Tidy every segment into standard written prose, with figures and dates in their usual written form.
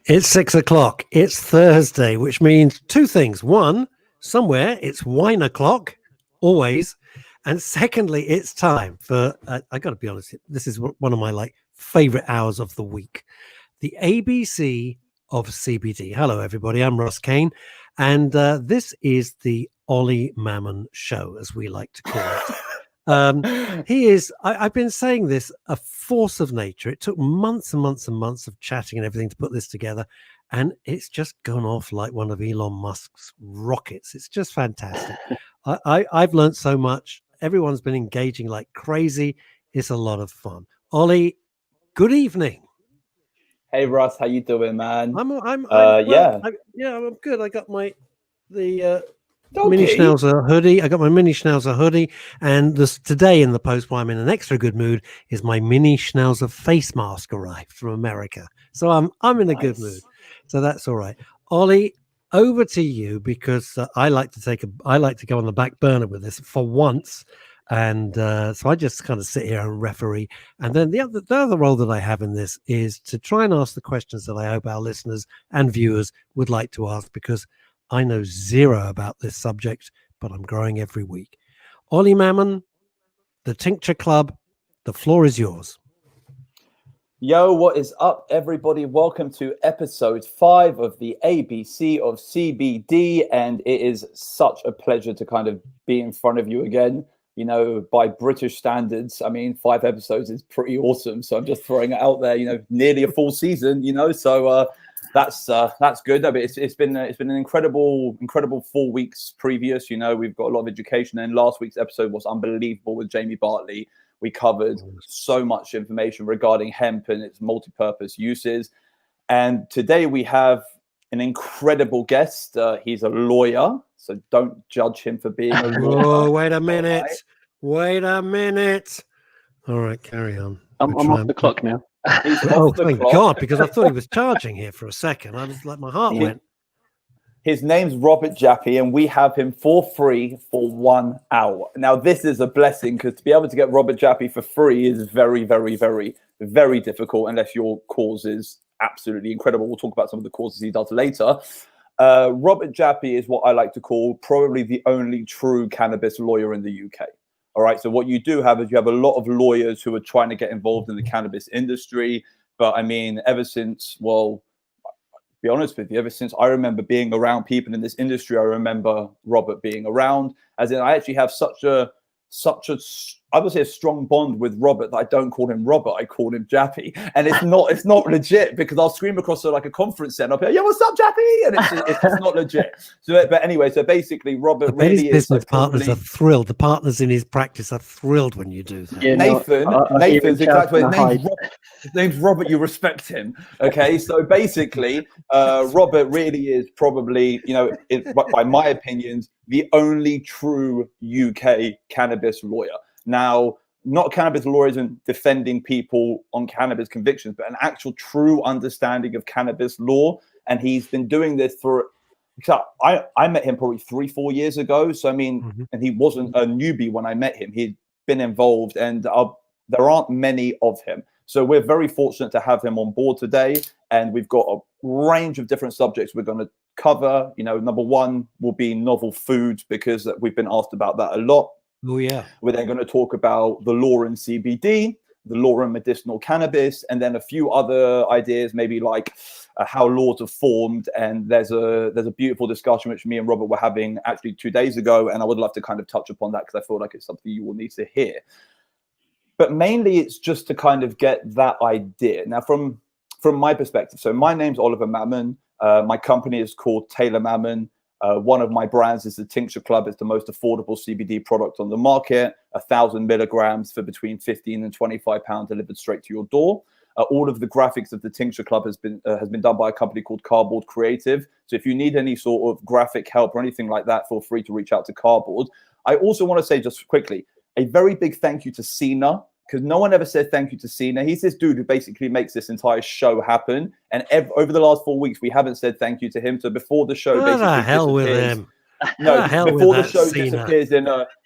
It's 6 o'clock. It's Thursday, which means two things. One, somewhere it's wine o'clock, always. And secondly, it's time for, I got to be honest, this is one of my favorite hours of the week. The ABC of CBD. Hello, everybody. I'm Russ Kane. And this is the Ollie Mammon show, as we like to call it. He is, I've been saying this, a force of nature. It took months and months and months of chatting and everything to put this together. And it's just gone off like one of Elon Musk's rockets. It's just fantastic. I've learned so much. Everyone's been engaging like crazy. It's a lot of fun. Ollie, good evening. Hey Russ, how you doing, man? I'm good. I got Mini Schnauzer hoodie. I got my Mini Schnauzer hoodie, and today in the post, why I'm in an extra good mood, is my Mini Schnauzer face mask arrived from America. So I'm in a good mood. So that's all right. Ollie, over to you, because I like to go on the back burner with this for once. And so I just kind of sit here and referee. And then the other role that I have in this is to try and ask the questions that I hope our listeners and viewers would like to ask, because I know zero about this subject, but I'm growing every week. Ollie Mammon, the Tincture Club, the floor is yours. Yo, what is up, everybody? Welcome to episode 5 of the ABC of CBD. And it is such a pleasure to kind of be in front of you again. You know, by British standards, I mean, 5 episodes is pretty awesome. So I'm just throwing it out there, nearly a full season, so that's good. I mean, it's been an incredible 4 weeks previous. We've got a lot of education, and last week's episode was unbelievable with Jamie Bartley. We covered so much information regarding hemp and its multi-purpose uses. And today we have an incredible guest. He's a lawyer, so don't judge him for being a lawyer. Oh, wait a minute. Right. Wait a minute. All right, carry on. I'm off the clock now. Thank God, because I thought he was charging here for a second. I was like, my heart went. His name's Robert Jappi, and we have him for free for 1 hour. Now, this is a blessing, because to be able to get Robert Jappi for free is very, very, very, very difficult, unless your cause is absolutely incredible. We'll talk about some of the causes he does later. Robert Jappi is what I like to call probably the only true cannabis lawyer in the UK. All right. So what you do have is you have a lot of lawyers who are trying to get involved in the cannabis industry. But I mean, ever since I remember being around people in this industry, I remember Robert being around. As in, I actually have such a I would say a strong bond with Robert that I don't call him Robert, I call him Jappi. And it's not legit, because I'll scream across like a conference center up here, "Yo, what's up, Jappi?" And it's just not legit. So, but anyway, so basically, Robert really is. His business partners are thrilled. The partners in his practice are thrilled when you do that. Yeah, Nathan's exactly. His name's Robert. You respect him, okay? So basically, Robert really is probably, by my opinions, the only true UK cannabis lawyer. Now, not cannabis lawyers and defending people on cannabis convictions, but an actual true understanding of cannabis law. And he's been doing this I met him probably 3-4 years ago. So, I mean, and he wasn't a newbie when I met him. He'd been involved, and there aren't many of him. So we're very fortunate to have him on board today. And we've got a range of different subjects we're going to cover. Number one will be novel foods, because we've been asked about that a lot. Oh, yeah. We're then going to talk about the law in CBD, the law in medicinal cannabis, and then a few other ideas, maybe like how laws are formed. And there's a beautiful discussion which me and Robert were having actually 2 days ago, and I would love to kind of touch upon that, because I feel like it's something you will need to hear. But mainly it's just to kind of get that idea. Now, from my perspective, so my name's Oliver Mammon. My company is called Taylor Mammon. One of my brands is the Tincture Club. It's the most affordable CBD product on the market, 1,000 milligrams for between £15 and £25 delivered straight to your door. All of the graphics of the Tincture Club has been done by a company called Cardboard Creative. So if you need any sort of graphic help or anything like that, feel free to reach out to Cardboard. I also want to say just quickly, a very big thank you to Cena, because no one ever said thank you to Cena. He's this dude who basically makes this entire show happen. And over the last 4 weeks, we haven't said thank you to him. So before the show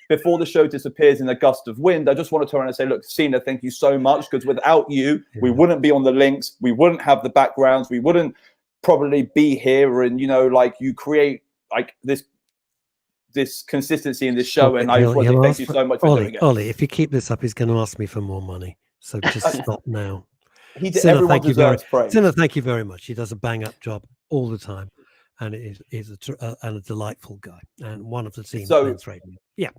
before the show disappears in a gust of wind, I just want to turn around and say, look, Cena, thank you so much, because without you, we wouldn't be on the links. We wouldn't have the backgrounds. We wouldn't probably be here, and like you create like this consistency in this show. And I just want to thank you so much for doing it. Ollie, if you keep this up, he's going to ask me for more money. So just stop now. Everyone deserves praise. Sinner, thank you very much. He does a bang up job all the time, and is a delightful guy and one of the team. So, yeah.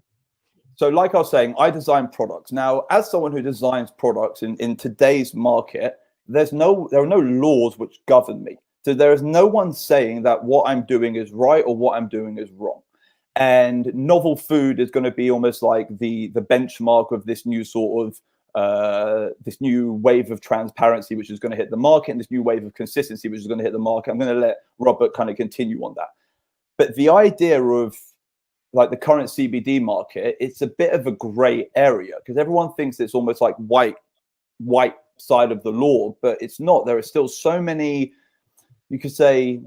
So like I was saying, I design products. Now, as someone who designs products in today's market, there are no laws which govern me. So there is no one saying that what I'm doing is right or what I'm doing is wrong. And novel food is going to be almost like the benchmark of this new sort of this new wave of transparency, which is going to hit the market, and this new wave of consistency, which is going to hit the market. I'm going to let Robert kind of continue on that. But the idea of like the current CBD market, it's a bit of a gray area because everyone thinks it's almost like white side of the law, but it's not. There are still so many, you could say,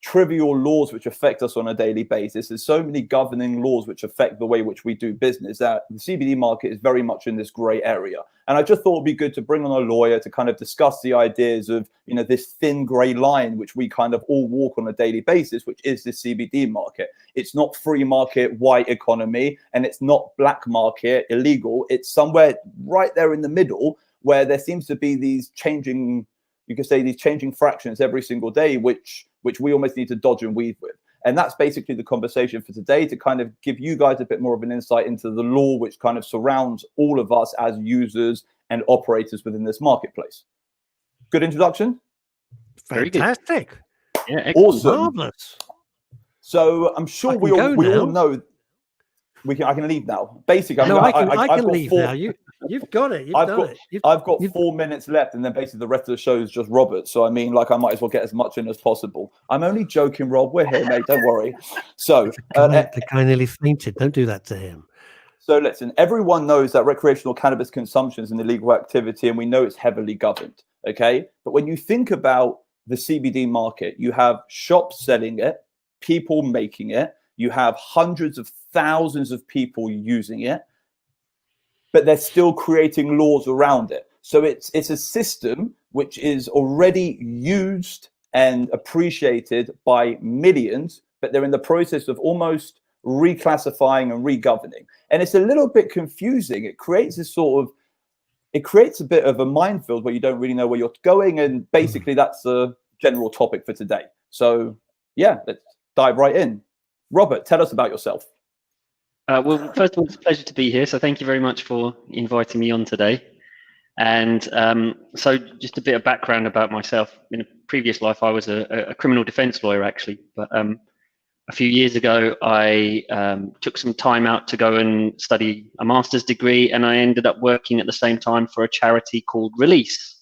trivial laws which affect us on a daily basis. There's so many governing laws which affect the way which we do business that the CBD market is very much in this gray area. And I just thought it'd be good to bring on a lawyer to kind of discuss the ideas of, this thin gray line which we kind of all walk on a daily basis, which is the CBD market. It's not free market, white economy, and it's not black market, illegal. It's somewhere right there in the middle where there seems to be these changing, you could say, these changing fractions every single day, which we almost need to dodge and weave with. And that's basically the conversation for today, to kind of give you guys a bit more of an insight into the law which kind of surrounds all of us as users and operators within this marketplace. Good introduction? Fantastic. Yeah, awesome. Marvelous. So I'm sure we all know I can leave now. Basically, I can leave now. You've got it. I've got 4 minutes left, and then basically the rest of the show is just Robert. So I mean, like, I might as well get as much in as possible. I'm only joking, Rob. We're here, mate. Don't worry. So the guy nearly fainted. Don't do that to him. So listen, everyone knows that recreational cannabis consumption is an illegal activity, and we know it's heavily governed. Okay, but when you think about the CBD market, you have shops selling it, people making it, you have hundreds of thousands of people using it, but they're still creating laws around it. So it's a system which is already used and appreciated by millions, but they're in the process of almost reclassifying and regoverning. And it's a little bit confusing. It creates a bit of a minefield where you don't really know where you're going. And basically that's the general topic for today. So yeah, let's dive right in. Robert, tell us about yourself. Well, first of all, it's a pleasure to be here. So thank you very much for inviting me on today. And so just a bit of background about myself. In a previous life, I was a criminal defense lawyer, actually. But a few years ago, I took some time out to go and study a master's degree, and I ended up working at the same time for a charity called Release.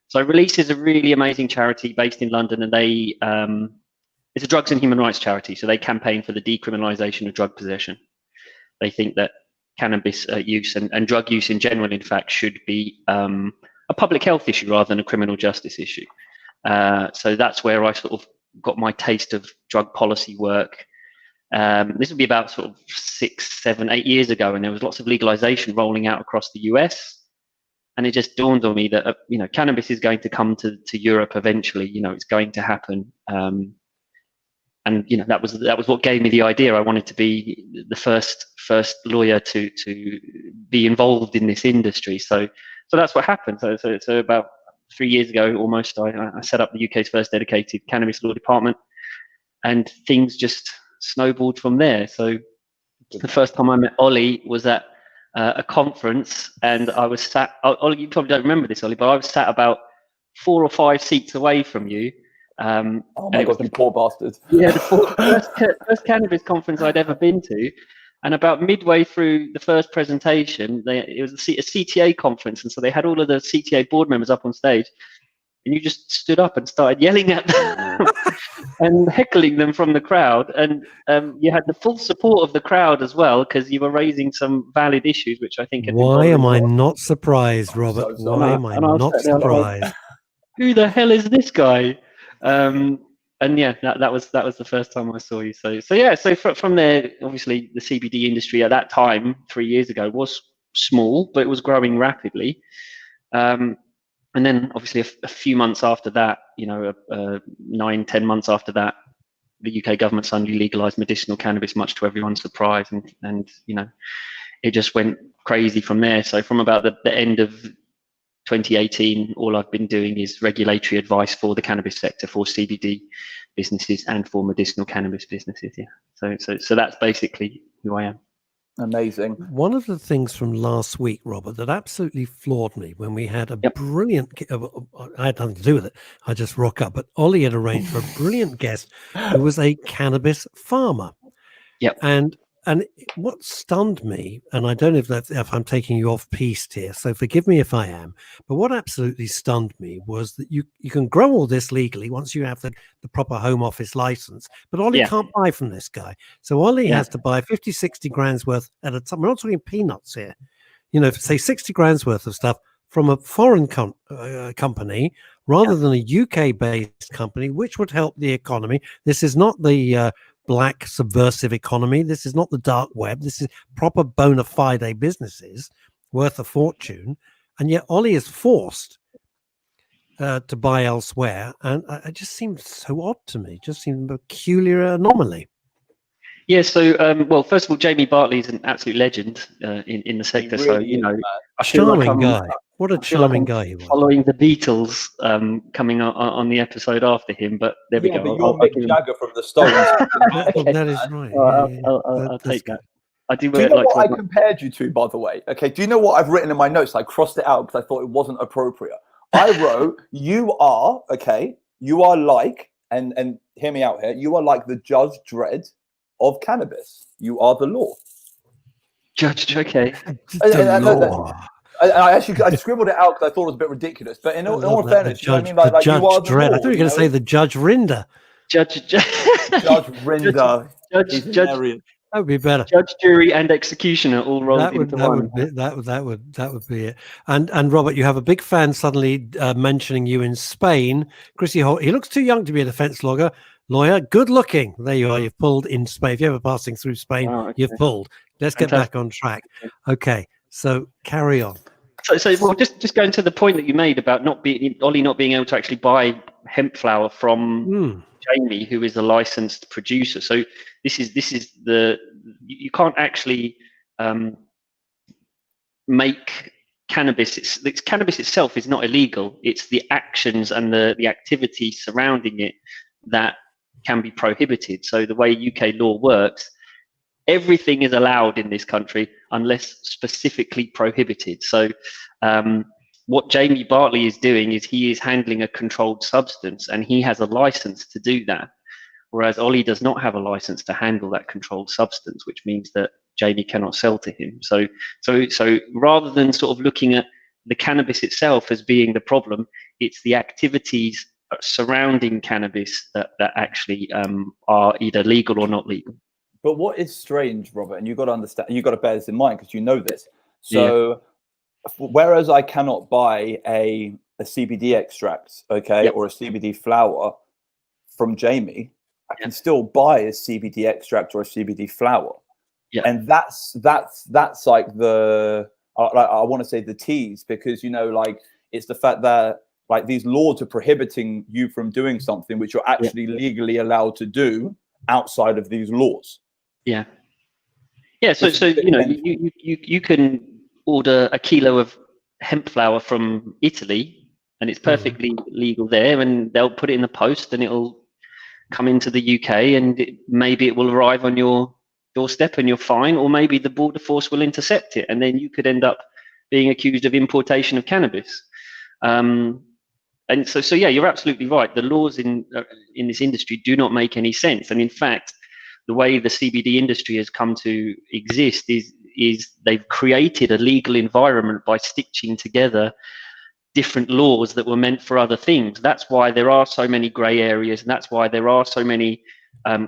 So Release is a really amazing charity based in London, and they it's a drugs and human rights charity. So they campaign for the decriminalisation of drug possession. They think that cannabis use and drug use in general, in fact, should be a public health issue rather than a criminal justice issue. So that's where I sort of got my taste of drug policy work. This would be about sort of 6, 7, 8 years ago, and there was lots of legalization rolling out across the US. And it just dawned on me that cannabis is going to come to Europe eventually. It's going to happen. And that was what gave me the idea. I wanted to be the first lawyer to be involved in this industry. So that's what happened. So about 3 years ago, almost, I set up the UK's first dedicated cannabis law department, and things just snowballed from there. So the first time I met Ollie was at a conference, and I was sat. Ollie, you probably don't remember this, Ollie, but I was sat about 4 or 5 seats away from you. Oh my God, you poor bastard. Yeah, the first cannabis conference I'd ever been to. And about midway through the first presentation, it was a CTA conference. And so they had all of the CTA board members up on stage. And you just stood up and started yelling at them and heckling them from the crowd. And you had the full support of the crowd as well, because you were raising some valid issues, which I think... Why am I not surprised, Robert? Why am I not surprised? Who the hell is this guy? And yeah, that was the first time I saw you. So from there, obviously the CBD industry at that time, 3 years ago, was small, but it was growing rapidly. And And then obviously a few months after that, 9-10 months after that, the UK government suddenly legalized medicinal cannabis, much to everyone's surprise, and it just went crazy from there. So from about the end of 2018, all I've been doing is regulatory advice for the cannabis sector, for CBD businesses and for medicinal cannabis businesses. Yeah. So that's basically who I am. Amazing. One of the things from last week, Robert, that absolutely floored me when we had a brilliant, I had nothing to do with it, I just rock up, but Ollie had arranged for a brilliant guest who was a cannabis farmer. Yep. And what stunned me, and I don't know if I'm taking you off piste here, so forgive me if I am, but what absolutely stunned me was that you can grow all this legally once you have the proper Home Office license, but Ollie can't buy from this guy. So Ollie has to buy 50, 60 grand's worth at a time. We're not talking peanuts here. Say 60 grand's worth of stuff from a foreign company rather than a UK-based company, which would help the economy. This is not the black subversive economy. This is not the dark web. This is proper bona fide businesses worth a fortune. And yet Ollie is forced to buy elsewhere. And it just seemed so odd to me. Just seemed a peculiar anomaly. Yeah, so, well, first of all, Jamie Bartley is an absolute legend in the sector. Really I feel charming guy. What a charming guy he was. Following the Beatles coming on the episode after him, but there we go. But you're Mick Jagger from the Stones. That is right. I'll take that. Do you know what I compared you to, by the way? Okay, do you know what I've written in my notes? I crossed it out because I thought it wasn't appropriate. I wrote, you are like, and hear me out here, you are like the Judge Dredd of cannabis. You are the law. Judge, okay. I scribbled it out because I thought it was a bit ridiculous. But in all fairness, you know what I mean? Like Judge you are Dredd. I thought you were going to say the Judge Rinder. Judge Rinder. Judge. That would be better. Judge, jury, and executioner all rolled into one. That would be it. And Robert, you have a big fan suddenly mentioning you in Spain. Chrissy Holt. He looks too young to be a defence lawyer. Good looking. There you are. You've pulled in Spain. If you're ever passing through Spain, you've pulled. Let's get back on track. Okay. So carry on. So well, just going to the point that you made about Ollie not being able to actually buy hemp flower from Jamie, who is a licensed producer. So this is you can't actually make cannabis. Cannabis itself is not illegal. It's the actions and the activity surrounding it that can be prohibited. So the way UK law works, everything is allowed in this country unless specifically prohibited. So what Jamie Bartley is doing is he is handling a controlled substance, and he has a license to do that, whereas Ollie does not have a license to handle that controlled substance, which means that Jamie cannot sell to him. So rather than sort of looking at the cannabis itself as being the problem, it's the activities surrounding cannabis that actually are either legal or not legal. But what is strange, Robert, and you've got to understand, you've got to bear this in mind because you know this. So whereas I cannot buy a CBD extract, or a CBD flower from Jamie, I can still buy a CBD extract or a CBD flower. Yeah. And that's like the, I want to say the tease, because, it's the fact that like these laws are prohibiting you from doing something which you're actually legally allowed to do outside of these laws. Yeah. So you can order a kilo of hemp flower from Italy, and it's perfectly legal there, and they'll put it in the post, and it'll come into the UK, and maybe it will arrive on your doorstep, and you're fine, or maybe the border force will intercept it, and then you could end up being accused of importation of cannabis. And so you're absolutely right. The laws in this industry do not make any sense, and in fact, the way the CBD industry has come to exist is they've created a legal environment by stitching together different laws that were meant for other things. That's why there are so many grey areas, and that's why there are so many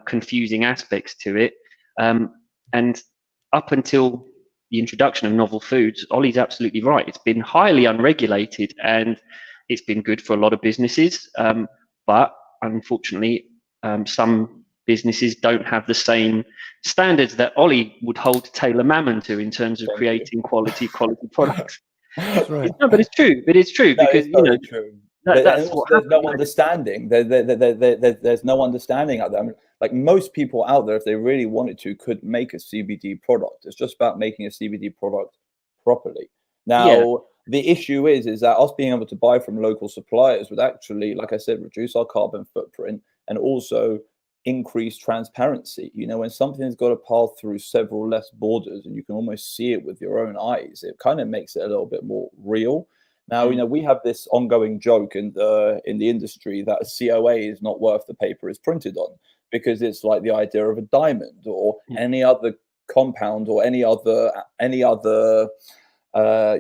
confusing aspects to it. And up until the introduction of novel foods, Ollie's absolutely right. It's been highly unregulated, and it's been good for a lot of businesses. But unfortunately, some businesses don't have the same standards that Ollie would hold Taylor Mammon to in terms of creating quality products. That's right. No, but it's true. But it's true No, because it's very true. that's And also, what there's no happened. understanding. There's no understanding out there. I mean, like most people out there, if they really wanted to, could make a CBD product. It's just about making a CBD product properly. Now, Yeah. the issue is that us being able to buy from local suppliers would actually, like I said, reduce our carbon footprint and also increase transparency. You know, when something's got to pass through several less borders and you can almost see it with your own eyes, it kind of makes it a little bit more real. Now, you know, we have this ongoing joke in the industry that a COA is not worth the paper it's printed on, because it's like the idea of a diamond or any other compound or any other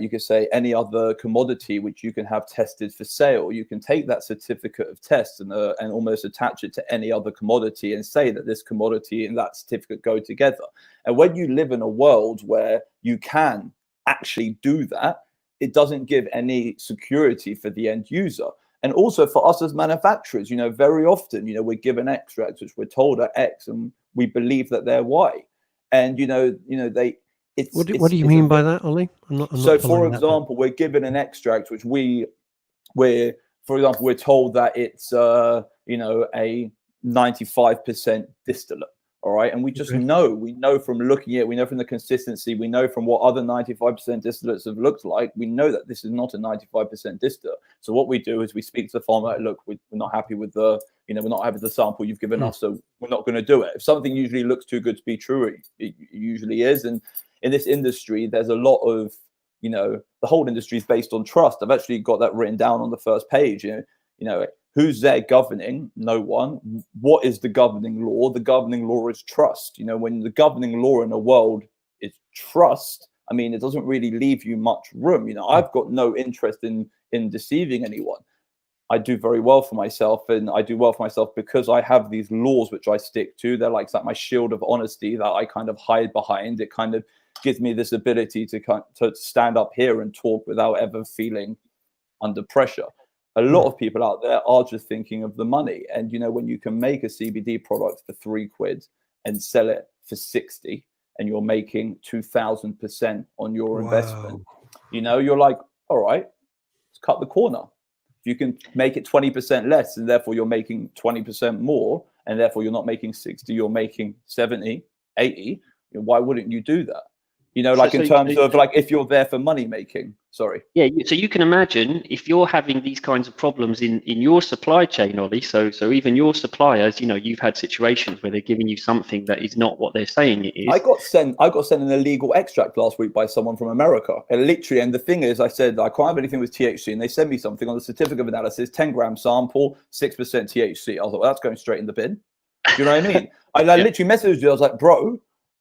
you could say any other commodity which you can have tested for sale. You can take that certificate of test and almost attach it to any other commodity and say that this commodity and that certificate go together. And when you live in a world where you can actually do that, it doesn't give any security for the end user. And also for us as manufacturers, you know, very often, you know, we're given extracts which we're told are X and we believe that they're Y. And, you know, what do you mean by that, Ollie? I'm not so, for following that example, we're given an extract which we're told that it's you know, a 95% distillate. All right, and we just know from looking at it, we know from the consistency, we know from what other 95% distillates have looked like, we know that this is not a 95% distillate. So what we do is we speak to the farmer, like, look, we're not happy with the, you know, we're not happy with the sample you've given us, so we're not going to do it. If something usually looks too good to be true, it usually is. And in this industry, there's a lot of, you know, the whole industry is based on trust. I've actually got that written down on the first page. You know, who's there governing? No one. What is the governing law? The governing law is trust. You know, when the governing law in a world is trust, I mean, it doesn't really leave you much room. You know, I've got no interest in deceiving anyone. I do very well for myself, and I do well for myself because I have these laws which I stick to. They're like my shield of honesty that I kind of hide behind. It kind of gives me this ability to stand up here and talk without ever feeling under pressure. A lot of people out there are just thinking of the money. And, you know, when you can make a CBD product for £3 and sell it for 60 and you're making 2,000% on your investment, you know, you're like, all right, let's cut the corner. If you can make it 20% less and therefore you're making 20% more and therefore you're not making 60, you're making 70, 80, you know, why wouldn't you do that? You know, like in terms of like if you're there for money making, sorry. Yeah, so you can imagine if you're having these kinds of problems in your supply chain, Ollie, so even your suppliers, you know, you've had situations where they're giving you something that is not what they're saying it is. I got sent an illegal extract last week by someone from America. And literally, and the thing is, I said, I can't have anything with THC. And they sent me something on the certificate of analysis, 10-gram sample, 6% THC. I was like, well, that's going straight in the bin. Do you know what I mean? I literally messaged you. I was like, bro,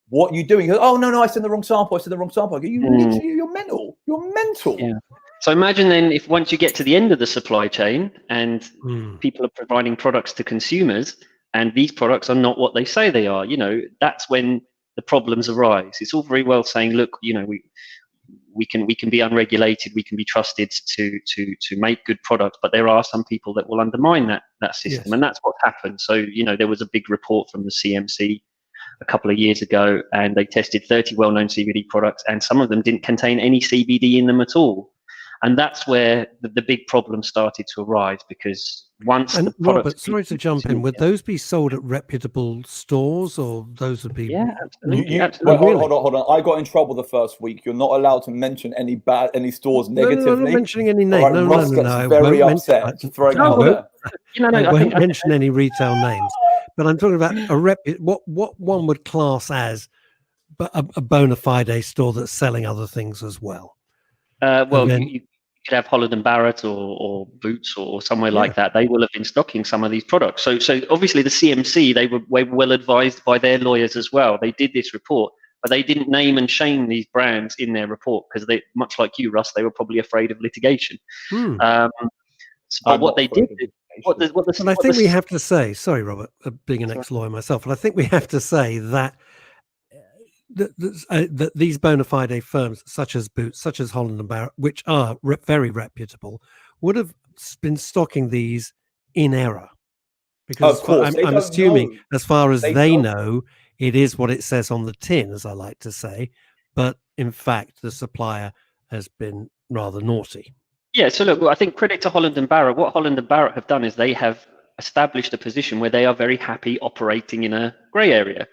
what are you doing? He goes, oh, no, I sent the wrong sample. I go, you're mental. You're mental. Yeah. So imagine then if once you get to the end of the supply chain and people are providing products to consumers and these products are not what they say they are, you know, that's when the problems arise. It's all very well saying, look, you know, we can be unregulated, we can be trusted to make good products, but there are some people that will undermine that system. And that's what happened. So, you know, there was a big report from the CMC a couple of years ago, and they tested 30 well-known CBD products, and some of them didn't contain any CBD in them at all. And that's where the big problem started to arise, because once the product... Robert, sorry to jump in, would those be sold at reputable stores, or those would be... Yeah, absolutely. Well, hold on. I got in trouble the first week. You're not allowed to mention any stores negatively. No, I'm not mentioning any names. Right, no, Russ gets very upset. I won't mention any retail names. But I'm talking about what one would class as a bona fide store that's selling other things as well. You could have Holland & Barrett or Boots or somewhere like that. They will have been stocking some of these products. So obviously the CMC, they were well advised by their lawyers as well. They did this report, but they didn't name and shame these brands in their report because they, much like you, Russ, they were probably afraid of litigation. But what they did... And I think we have to say, sorry, Robert, being an ex-lawyer myself, but I think we have to say that that these bona fide firms, such as Boots, such as Holland & Barrett, which are very reputable, would have been stocking these in error. Because I'm assuming, as far as they know, it is what it says on the tin, as I like to say. But in fact, the supplier has been rather naughty. Yeah, so look, I think credit to Holland and Barrett. What Holland and Barrett have done is they have established a position where they are very happy operating in a grey area.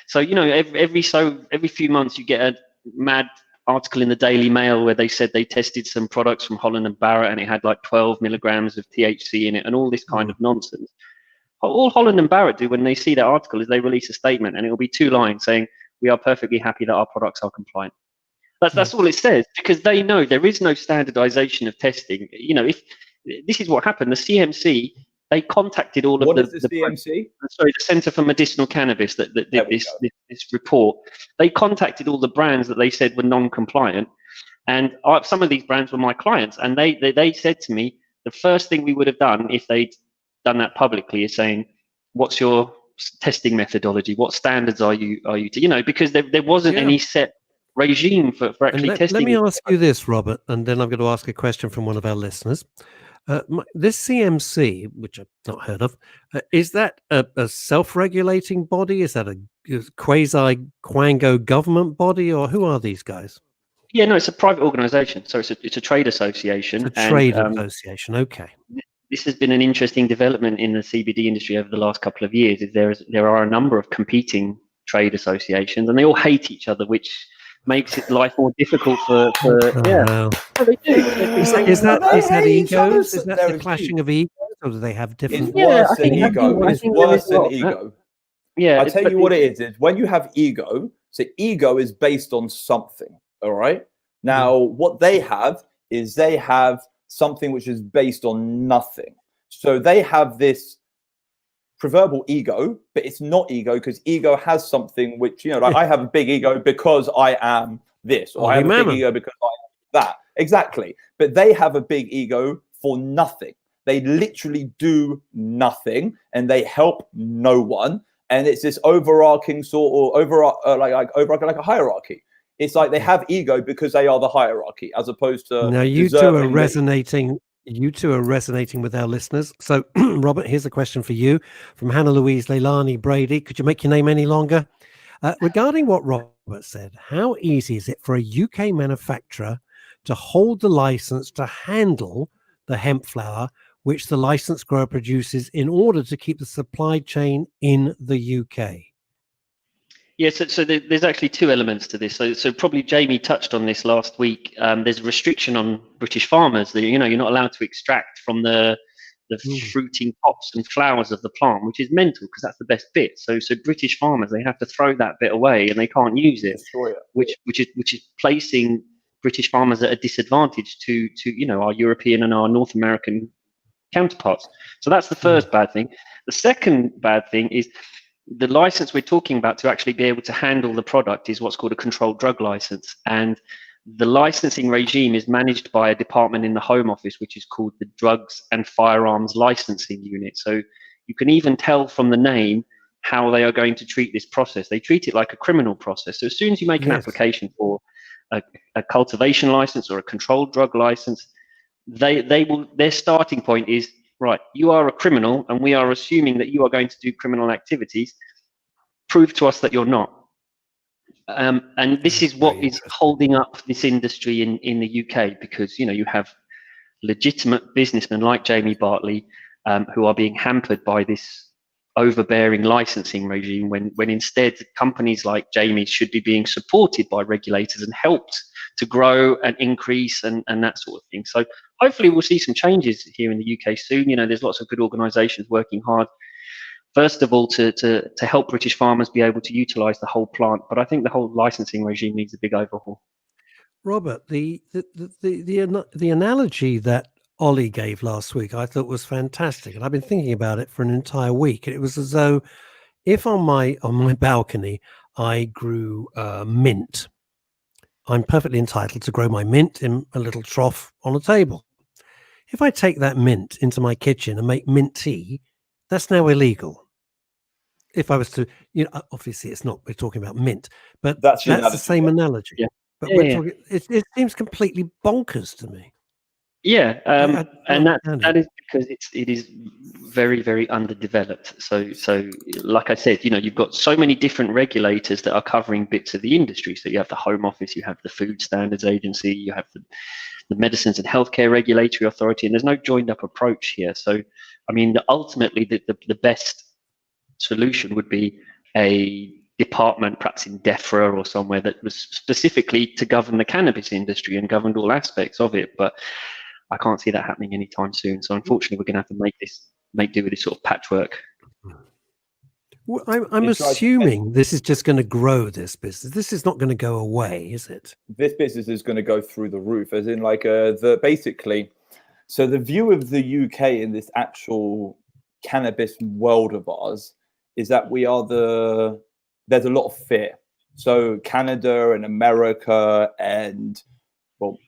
So, you know, every few months you get a mad article in the Daily Mail where they said they tested some products from Holland and Barrett and it had like 12 milligrams of THC in it and all this kind of nonsense. All Holland and Barrett do when they see that article is they release a statement and it will be 2 lines saying, "We are perfectly happy that our products are compliant." That's all it says, because they know there is no standardization of testing. You know, if this is what happened, the CMC, they contacted all of What the is the CMC? Sorry, the Centre for Medicinal Cannabis that did this report. They contacted all the brands that they said were non-compliant, and some of these brands were my clients, and they said to me the first thing we would have done if they'd done that publicly is saying, "What's your testing methodology? What standards are you to?" You know, because there wasn't any set regime for actually testing. Let me ask you this, Robert, and then I'm going to ask a question from one of our listeners. This CMC, which I've not heard of, is that a self-regulating body? Is that a quasi-quango government body, or who are these guys? Yeah, no, it's a private organisation, so it's a trade association. It's a trade association, okay. This has been an interesting development in the CBD industry over the last couple of years. There are a number of competing trade associations, and they all hate each other, which makes it life more difficult for Well, they do. Is that egos? Is that the clashing of egos, or do they have different? It's worse than ego. It's worse than ego. Yeah, I tell you what it is when you have ego. So ego is based on something. All right. Now, what they have is they have something which is based on nothing. So they have this proverbial ego, but it's not ego, because ego has something which, you know, like I have a big ego because I am this, or I have a big ego because I am that. Exactly. But they have a big ego for nothing. They literally do nothing, and they help no one. And it's this overarching sort of overarching like a hierarchy. It's like they have ego because they are the hierarchy, as opposed to now you two are resonating. You two are resonating with our listeners. So, Robert, here's a question for you from Hannah Louise Leilani Brady. Could you make your name any longer? Regarding what Robert said, how easy is it for a UK manufacturer to hold the license to handle the hemp flower which the licensed grower produces in order to keep the supply chain in the UK? Yeah, so there's actually 2 elements to this. So probably Jamie touched on this last week. There's a restriction on British farmers that, you know, you're not allowed to extract from the fruiting tops and flowers of the plant, which is mental because that's the best bit. So British farmers, they have to throw that bit away and they can't use it, which is placing British farmers at a disadvantage to you know, our European and our North American counterparts. So that's the first bad thing. The second bad thing is the license we're talking about to actually be able to handle the product is what's called a controlled drug license. And the licensing regime is managed by a department in the Home Office, which is called the Drugs and Firearms Licensing Unit. So you can even tell from the name how they are going to treat this process. They treat it like a criminal process. So as soon as you make an application for a cultivation license or a controlled drug license, their starting point is, right, you are a criminal and we are assuming that you are going to do criminal activities. Prove to us that you're not. And this is what is holding up this industry in the UK, because, you know, you have legitimate businessmen like Jamie Bartley who are being hampered by this overbearing licensing regime, when instead companies like Jamie's should be being supported by regulators and helped to grow and increase and that sort of thing. So hopefully we'll see some changes here in the UK soon. You know, there's lots of good organisations working hard, first of all, to help British farmers be able to utilise the whole plant. But I think the whole licensing regime needs a big overhaul. Robert, the analogy that Ollie gave last week, I thought was fantastic, and I've been thinking about it for an entire week. It was as though if on my balcony I grew mint, I'm perfectly entitled to grow my mint in a little trough on a table. If I take that mint into my kitchen and make mint tea, that's now illegal. If I was to, you know, obviously it's not, we're talking about mint, but that's the same analogy. Yeah. But we're talking, it seems completely bonkers to me. Yeah, and that understand it. is because it is very, very underdeveloped. So like I said, you've got so many different regulators that are covering bits of the industry. So you have the Home Office, you have the Food Standards Agency, you have the Medicines and Healthcare Regulatory Authority, and there's no joined up approach here. So I mean, ultimately the best solution would be a department, perhaps in DEFRA or somewhere, that was specifically to govern the cannabis industry and governed all aspects of it. But I can't see that happening anytime soon. So unfortunately, we're going to have to make do with this sort of patchwork. Well, I'm assuming this is just going to grow, this business. This is not going to go away, is it? This business is going to go through the roof, as in like basically. So the view of the UK in this actual cannabis world of ours is that there's a lot of fear. So Canada and America and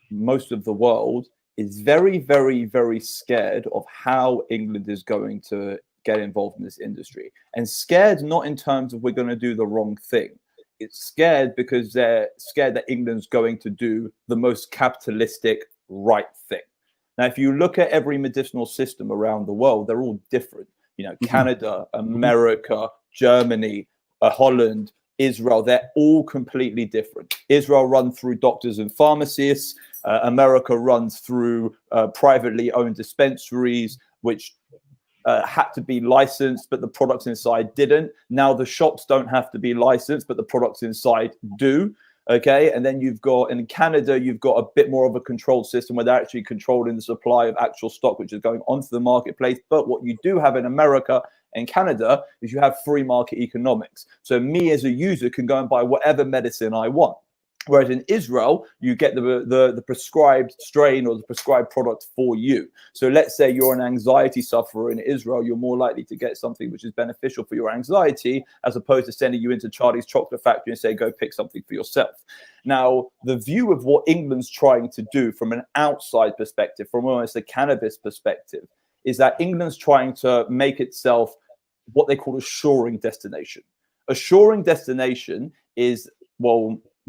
most of the world is very, very, very scared of how England is going to get involved in this industry. And scared not in terms of we're going to do the wrong thing. It's scared because they're scared that England's going to do the most capitalistic right thing. Now, if you look at every medicinal system around the world, they're all different. Canada, America, Germany, Holland, Israel, they're all completely different. Israel runs through doctors and pharmacists. America runs through privately owned dispensaries, which had to be licensed, but the products inside didn't. Now the shops don't have to be licensed, but the products inside do. Okay, and then you've got in Canada, you've got a bit more of a controlled system where they're actually controlling the supply of actual stock, which is going onto the marketplace. But what you do have in America and Canada is you have free market economics. So me as a user can go and buy whatever medicine I want. Whereas in Israel, you get the prescribed strain or the prescribed product for you. So let's say you're an anxiety sufferer in Israel, you're more likely to get something which is beneficial for your anxiety, as opposed to sending you into Charlie's chocolate factory and say, go pick something for yourself. Now, the view of what England's trying to do from an outside perspective, from almost a cannabis perspective, is that England's trying to make itself what they call a shoring destination. A shoring destination is,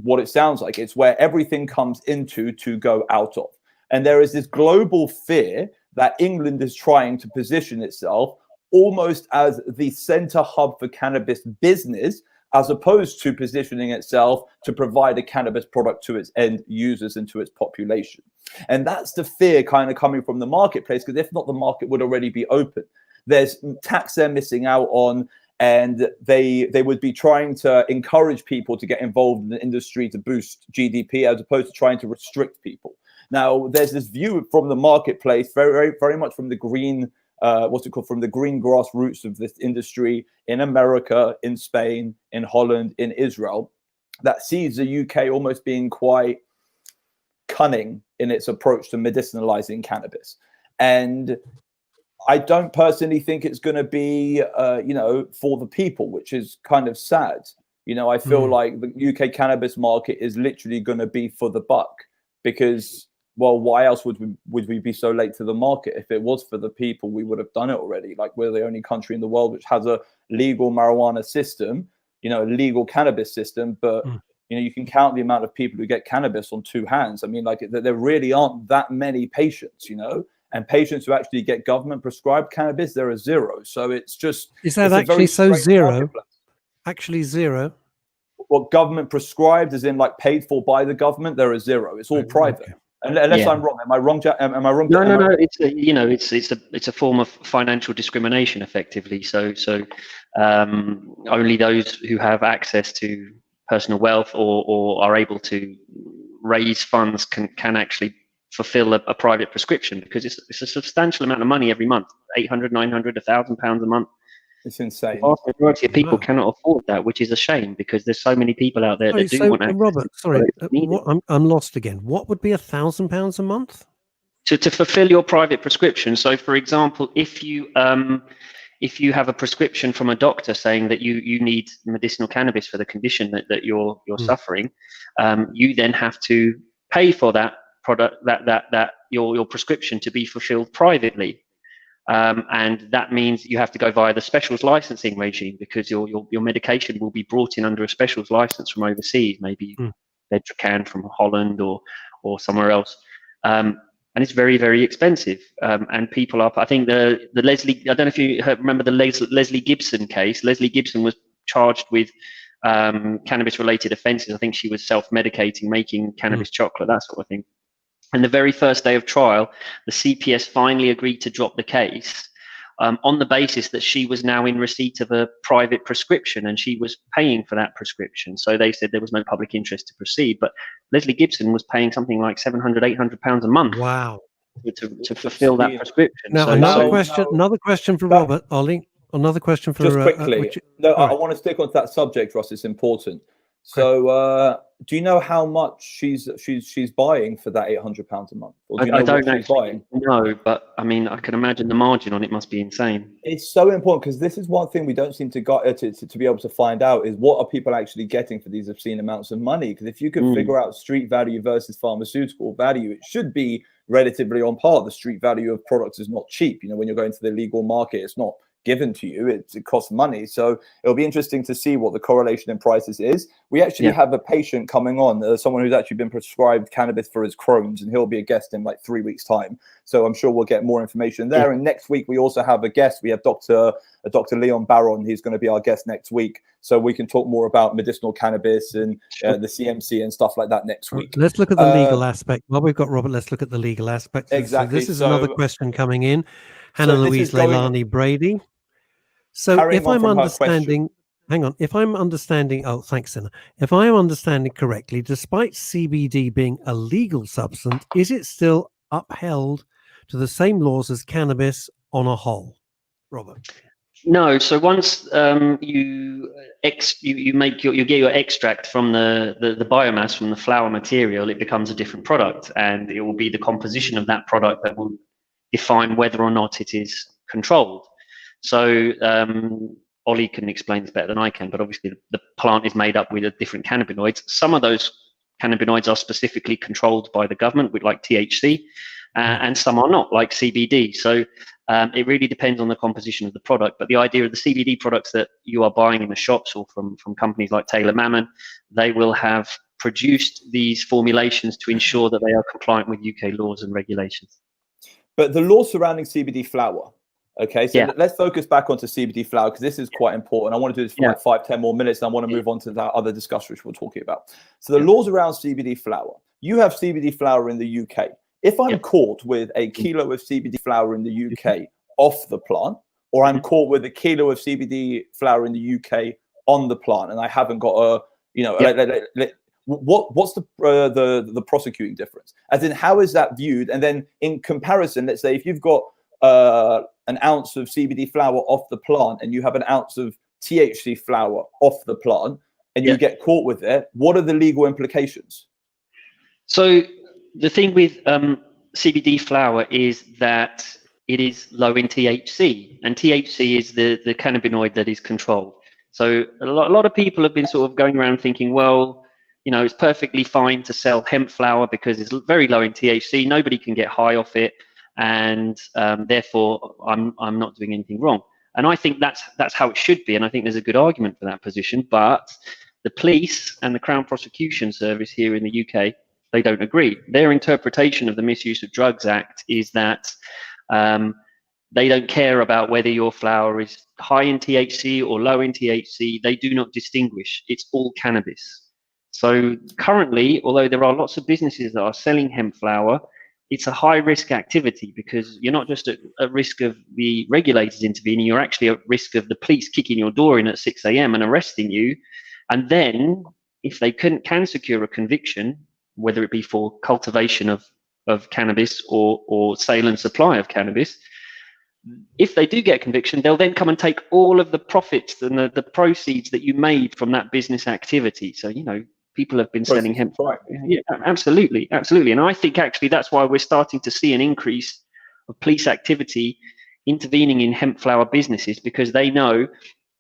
what it sounds like. It's where everything comes into to go out of. And there is this global fear that England is trying to position itself almost as the center hub for cannabis business, as opposed to positioning itself to provide a cannabis product to its end users and to its population. And that's the fear kind of coming from the marketplace, because if not, the market would already be open. There's tax they're missing out on, and they would be trying to encourage people to get involved in the industry to boost GDP, as opposed to trying to restrict people. Now, there's this view from the marketplace, very, very, very much from the green, from the green grassroots of this industry in America, in Spain, in Holland, in Israel, that sees the UK almost being quite cunning in its approach to medicinalizing cannabis. And I don't personally think it's going to be, for the people, which is kind of sad. I feel like the UK cannabis market is literally going to be for the buck, because, why else would we be so late to the market? If it was for the people, we would have done it already. Like, we're the only country in the world which has a legal marijuana system, a legal cannabis system, but you can count the amount of people who get cannabis on two hands. I mean, like, there really aren't that many patients, and patients who actually get government prescribed cannabis, there are zero. So it's just, is that actually so zero? Actually zero. What government prescribed, as in like paid for by the government, there is zero. It's all private. Okay. Unless I'm wrong. Am I wrong? Am I wrong? No. It's a form of financial discrimination, effectively. So only those who have access to personal wealth or are able to raise funds can actually fulfill a private prescription, because it's a substantial amount of money every month, 800, 900, £1,000 a month. It's insane. The vast majority of people cannot afford that, which is a shame, because there's so many people out there that do want access. Robert, sorry, I'm lost again. What would be £1,000 a month? To fulfill your private prescription. So, for example, if you have a prescription from a doctor saying that you need medicinal cannabis for the condition that you're suffering, you then have to pay for that product, that your prescription to be fulfilled privately, and that means you have to go via the specials licensing regime, because your medication will be brought in under a specials license from overseas, maybe Bedrocan from Holland or somewhere else, and it's very, very expensive. And people are, I think the Leslie, I don't know if you remember the Leslie Gibson case. Leslie Gibson was charged with cannabis-related offences. I think she was self-medicating, making cannabis chocolate, that sort of thing. And the very first day of trial, the CPS finally agreed to drop the case on the basis that she was now in receipt of a private prescription and she was paying for that prescription. So they said there was no public interest to proceed. But Leslie Gibson was paying something like £700, £800 a month. Wow. To fulfill that prescription. Now, another question for Robert, Ollie. Another question for just quickly. I want to stick on that subject, Russ. It's important. So, do you know how much she's buying for that £800 a month? Or do you know I don't actually know, but I mean, I can imagine the margin on it must be insane. It's so important because this is one thing we don't seem to be able to find out is what are people actually getting for these obscene amounts of money? Because if you can figure out street value versus pharmaceutical value, it should be relatively on par. The street value of products is not cheap. You know, when you're going to the legal market, it's not given to you, it costs money. So it'll be interesting to see what the correlation in prices is. We actually have a patient coming on, someone who's actually been prescribed cannabis for his Crohn's, and he'll be a guest in like 3 weeks time. So I'm sure we'll get more information there. And next week we also have a guest. We have Dr. Leon Baron. He's going to be our guest next week, so we can talk more about medicinal cannabis and the CMC and stuff like that next week. Let's look at the legal aspect. While we've got Robert, let's look at the legal aspect. Exactly. So this is another question coming in. Hannah Louise Leilani Brady. So if I'm understanding, oh, thanks, Sinner. If I am understanding correctly, despite CBD being a legal substance, is it still upheld to the same laws as cannabis on a whole? Robert? No. So once you get your extract from the biomass from the flower material, it becomes a different product, and it will be the composition of that product that will define whether or not it is controlled. So Ollie can explain this better than I can, but obviously the plant is made up with different cannabinoids. Some of those cannabinoids are specifically controlled by the government, with like THC, and some are not, like CBD. So it really depends on the composition of the product. But the idea of the CBD products that you are buying in the shops or from companies like Taylor Mammon, they will have produced these formulations to ensure that they are compliant with UK laws and regulations. But the law surrounding CBD flower. Okay, so let's focus back onto CBD flower, because this is quite important. I want to do this for like 5-10 more minutes, and I want to move on to that other discussion which we're talking about. So the laws around CBD flower. You have CBD flower in the UK. If I'm caught with a kilo of CBD flower in the UK off the plant, or I'm caught with a kilo of CBD flower in the UK on the plant, and I haven't got a, what's the prosecuting difference? As in, how is that viewed? And then in comparison, let's say if you've got an ounce of CBD flower off the plant and you have an ounce of THC flower off the plant, and you get caught with it, what are the legal implications? So the thing with CBD flower is that it is low in THC, and THC is the cannabinoid that is controlled. So a lot of people have been sort of going around thinking, well, you know, it's perfectly fine to sell hemp flower because it's very low in THC. Nobody can get high off it, and therefore I'm not doing anything wrong. And I think that's how it should be, and I think there's a good argument for that position. But the police and the Crown Prosecution Service here in the UK, they don't agree. Their interpretation of the Misuse of Drugs Act is that they don't care about whether your flower is high in THC or low in THC. They do not distinguish. It's all cannabis. So currently, although there are lots of businesses that are selling hemp flower, it's a high-risk activity, because you're not just at risk of the regulators intervening, you're actually at risk of the police kicking your door in at 6 a.m. and arresting you. And then, if they can secure a conviction, whether it be for cultivation of cannabis or sale and supply of cannabis, if they do get a conviction, they'll then come and take all of the profits and the proceeds that you made from that business activity. So, you know, people have been selling hemp. Right. Yeah, absolutely. And I think actually that's why we're starting to see an increase of police activity intervening in hemp flower businesses, because they know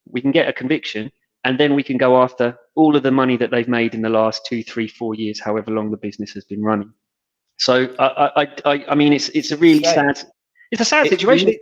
we can get a conviction and then we can go after all of the money that they've made in the last 2, 3, 4 years, however long the business has been running. So I mean, it's a really sad. It's a sad situation.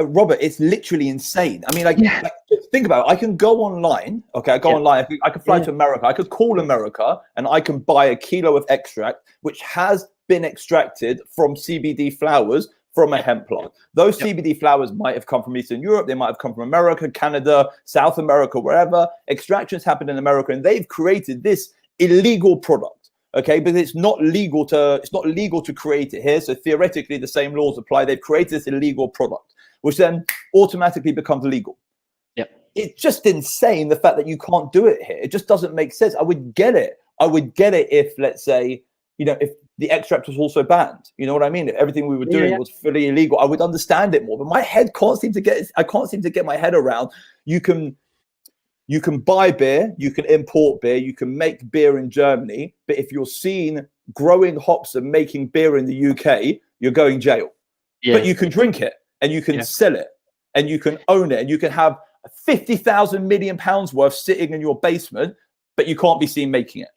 Robert, it's literally insane. I mean, like just think about it. I can go online. Okay, I go online. I can fly to America. I could call America and I can buy a kilo of extract which has been extracted from CBD flowers from a hemp plant. Those CBD flowers might have come from Eastern Europe. They might have come from America, Canada, South America, wherever. Extractions happen in America, and they've created this illegal product. Okay, but it's not legal to create it here. So theoretically, the same laws apply. They've created this illegal product, which then automatically becomes legal. It's just insane, the fact that you can't do it here. It just doesn't make sense. I would get it. If, let's say, if the extract was also banned, you know what I mean? If everything we were doing was fully illegal, I would understand it more. But my head can't seem to get my head around. You can buy beer, you can import beer, you can make beer in Germany, but if you're seen growing hops and making beer in the UK, you're going jail. But you can drink it, and you can sell it, and you can own it, and you can have 50,000 million pounds worth sitting in your basement, but you can't be seen making it.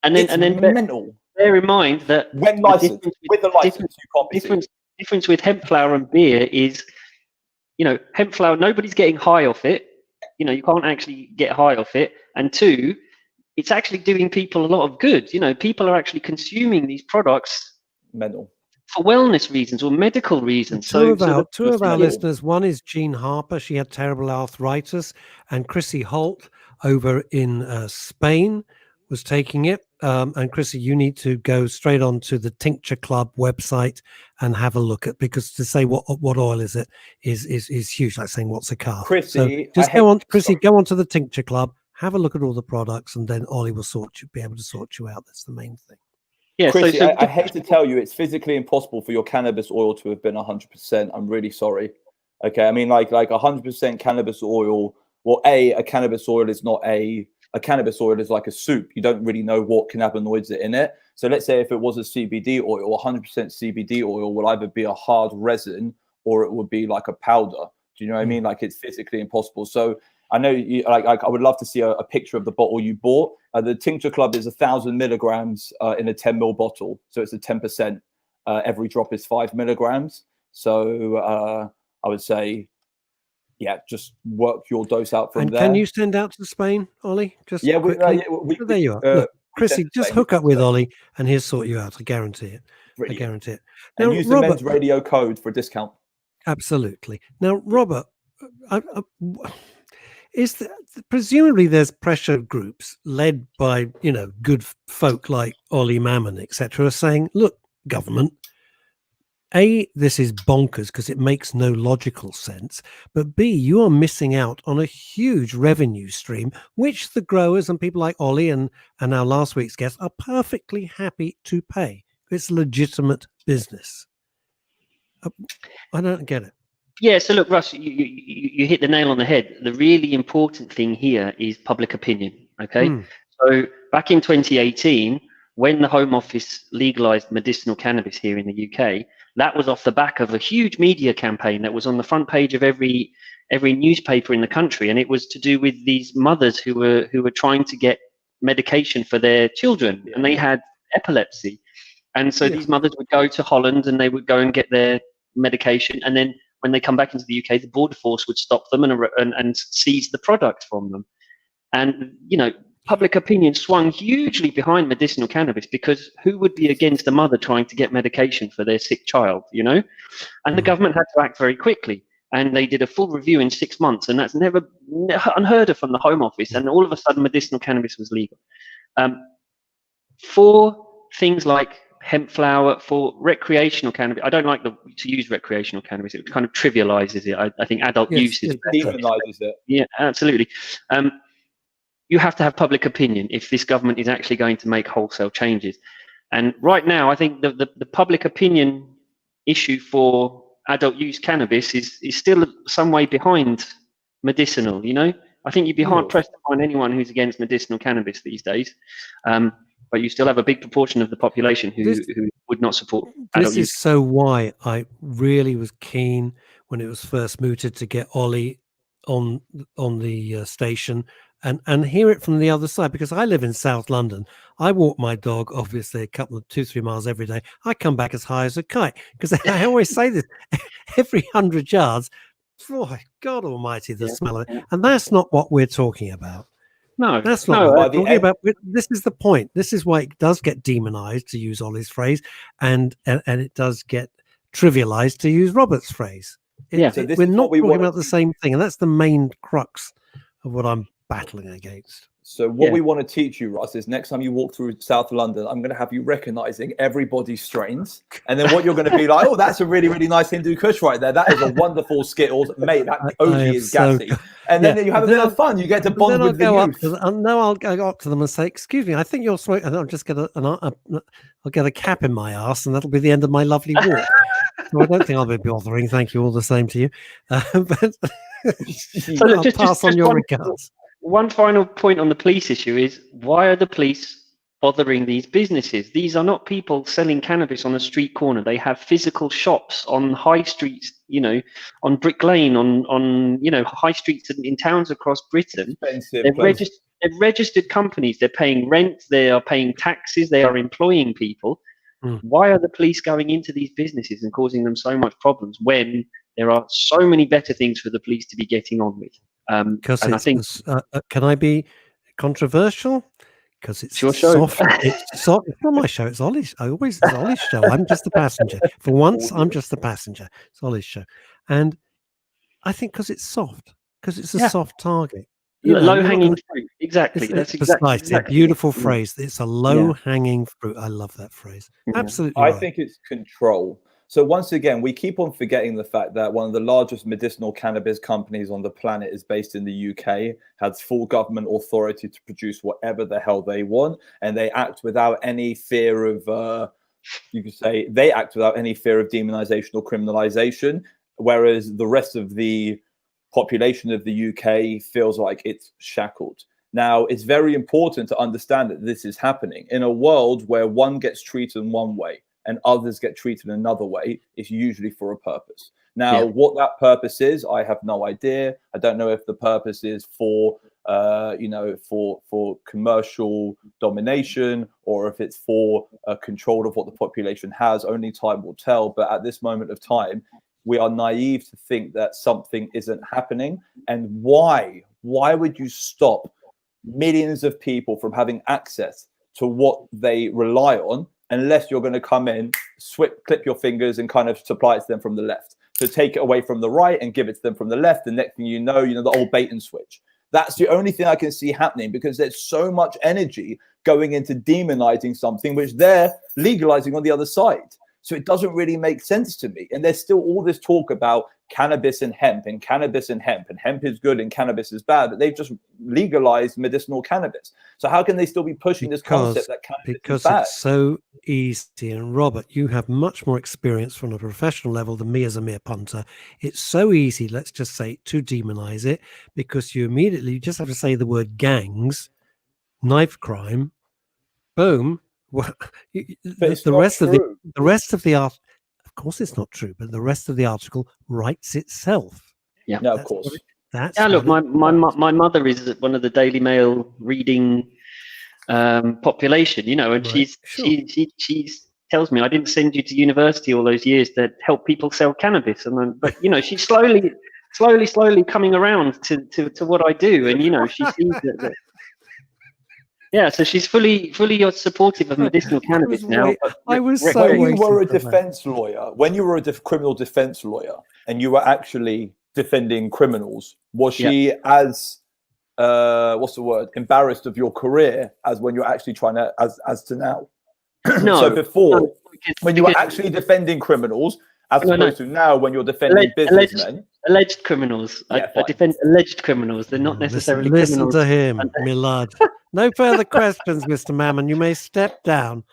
And then mental. Bear in mind that when licensed, with the license, you can't be seen. Difference with hemp flower and beer is, hemp flower, nobody's getting high off it. You can't actually get high off it. And two, it's actually doing people a lot of good. People are actually consuming these products for wellness reasons or medical reasons. Two of our listeners, one is Jean Harper. She had terrible arthritis, and Chrissy Holt over in Spain was taking it. And Chrissy, you need to go straight on to the Tincture Club website and have a look at, because to say what oil is it is huge, like saying what's a car. Chrissy, so just go on to the Tincture Club, have a look at all the products, and then Ollie will be able to sort you out. That's the main thing. Yeah, Chrissy, I hate to tell you, it's physically impossible for your cannabis oil to have been 100%. I'm really sorry. Okay, I mean, like 100% cannabis oil. Well, a cannabis oil is not a cannabis oil is like a soup. You don't really know what cannabinoids are in it. So let's say if it was a CBD oil, 100% CBD oil will either be a hard resin or it would be like a powder. Do you know what I mean? Like, it's physically impossible. So I know you like I would love to see a picture of the bottle you bought. The Tincture Club is 1,000 milligrams in a 10 ml bottle. So it's a 10%. Every drop is 5 milligrams. So I would say, just work your dose out from there. Can you send out to Spain, Ollie? Just there you are. Look, Chrissy, just hook up with Ollie and he'll sort you out. I guarantee it. Brilliant. I guarantee it. Now, and use the Men's Radio code for a discount. Absolutely. Now, Robert, presumably there's pressure groups led by good folk like Ollie Mammon, etc., saying, look, government, A, this is bonkers because it makes no logical sense, but B, you are missing out on a huge revenue stream, which the growers and people like Ollie and our last week's guest are perfectly happy to pay. It's legitimate business. I don't get it. Yeah, so look, Russ, you hit the nail on the head. The really important thing here is public opinion, okay? So back in 2018, when the Home Office legalised medicinal cannabis here in the UK, that was off the back of a huge media campaign that was on the front page of every newspaper in the country, and it was to do with these mothers who were trying to get medication for their children, and they had epilepsy. And so these mothers would go to Holland and they would go and get their medication, and then when they come back into the UK, the border force would stop them and seize the product from them. And public opinion swung hugely behind medicinal cannabis, because who would be against a mother trying to get medication for their sick child, And the government had to act very quickly, and they did a full review in 6 months, and that's never unheard of from the Home Office. And all of a sudden, medicinal cannabis was legal. For things like hemp flower, for recreational cannabis, I don't like to use recreational cannabis. It kind of trivializes it. I think adult use is better. Demonizes it. Yeah, absolutely. You have to have public opinion if this government is actually going to make wholesale changes. And right now, I think the public opinion issue for adult use cannabis is still some way behind medicinal, I think you'd be hard pressed to find anyone who's against medicinal cannabis these days. But you still have a big proportion of the population who would not support adult use. This is so why I really was keen when it was first mooted to get Ollie on the station and hear it from the other side, because I live in South London. I walk my dog, obviously, a couple of 2-3 miles every day. I come back as high as a kite, because I always say this, every 100 yards, oh, God almighty, the smell of it. And that's not what we're talking about. No, That's not no. what we're talking about. This is the point. This is why it does get demonized, to use Ollie's phrase, and it does get trivialized, to use Robert's phrase. So this we're is not what we talking want about the same thing, and that's the main crux of what I'm battling against. So what we want to teach you, Russ, is next time you walk through South London, I'm going to have you recognizing everybody's strains. And then what you're going to be like, oh, that's a really, really nice Hindu Kush right there. That is a wonderful Skittles. Mate, that OG is gassy. And then you have a bit of fun. You get to bond with the youth. I'll go up to them and say, excuse me, I think you're smoking. And I'll just get I'll get a cap in my ass, and that'll be the end of my lovely walk. So I don't think I'll be bothering. Thank you, all the same to you. But so I'll pass on your regards. One final point on the police issue is, why are the police bothering these businesses? These are not people selling cannabis on a street corner. They have physical shops on high streets, on Brick Lane, on high streets in towns across Britain. They're registered companies. They're paying rent. They are paying taxes. They are employing people. Why are the police going into these businesses and causing them so much problems when there are so many better things for the police to be getting on with? Because I think, can I be controversial? Because it's your show. Soft. It's soft. It's not my show. It's Ollie's. It's Ollie's show. I'm just the passenger. For once, I'm just the passenger. It's Ollie's show, and I think because it's soft, because it's a soft target. Low-hanging fruit. Exactly. That's exactly a beautiful phrase. It's a low-hanging fruit. I love that phrase. Absolutely. I think it's control. So once again, we keep on forgetting the fact that one of the largest medicinal cannabis companies on the planet is based in the UK, has full government authority to produce whatever the hell they want, and they act without any fear of, you could say, they act without any fear of demonization or criminalization, whereas the rest of the population of the UK feels like it's shackled. Now, it's very important to understand that this is happening in a world where one gets treated in one way and others get treated another way. It's usually for a purpose. Now, what that purpose is, I have no idea. I don't know if the purpose is for, for commercial domination, or if it's for control of what the population has. Only time will tell. But at this moment of time, we are naive to think that something isn't happening. And why? Why would you stop millions of people from having access to what they rely on, unless you're going to come in, clip your fingers and kind of supply it to them from the left? So take it away from the right and give it to them from the left. The next thing you know, the old bait and switch. That's the only thing I can see happening, because there's so much energy going into demonizing something which they're legalizing on the other side. So it doesn't really make sense to me. And there's still all this talk about cannabis and hemp, and cannabis and hemp is good and cannabis is bad, but they've just legalized medicinal cannabis. So how can they still be pushing this concept that cannabis is bad? It's so easy. And Robert, you have much more experience from a professional level than me as a mere punter. It's so easy, let's just say, to demonize it, because you just have to say the word gangs, knife crime, boom. Well, the rest of the art, of course, it's not true, but the rest of the article writes itself. Yeah, no, of course. Look, my mother is one of the Daily Mail reading population, and she tells me, I didn't send you to university all those years to help people sell cannabis, but she's slowly coming around to what I do, and she sees that. Yeah, so she's fully supportive of medicinal cannabis now. When you were a defense lawyer, when you were a criminal defense lawyer, and you were actually defending criminals, was she as embarrassed of your career as when you're actually trying to as to now? No. So before, when you were actually defending criminals, as opposed to now when you're defending businessmen. Alleged criminals. I defend alleged criminals. They're not necessarily listen criminals. to him, Milad. No further questions, Mr. Mammon. You may step down.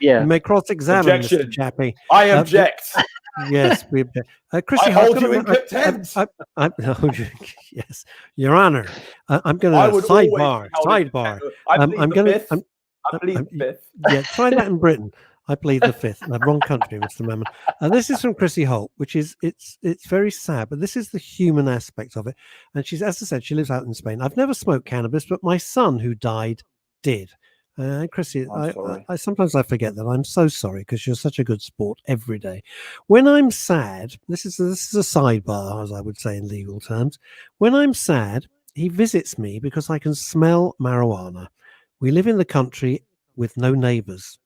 Yeah. You may cross-examine, Mr. Chappie. I object. Yes, we object. I hold you in contempt. Yes, Your Honor. I'm going to sidebar. I plead the fifth. Yeah, try that in Britain. I plead the fifth. Wrong country, Mr. Mammon. This is from Chrissy Holt, which is it's very sad, but this is the human aspect of it. And she's, as I said, she lives out in Spain. I've never smoked cannabis, but my son who died did. Chrissy, I sometimes I forget that. I'm so sorry, because you're such a good sport every day. When I'm sad, this is a sidebar, as I would say in legal terms. When I'm sad, he visits me because I can smell marijuana. We live in the country with no neighbors.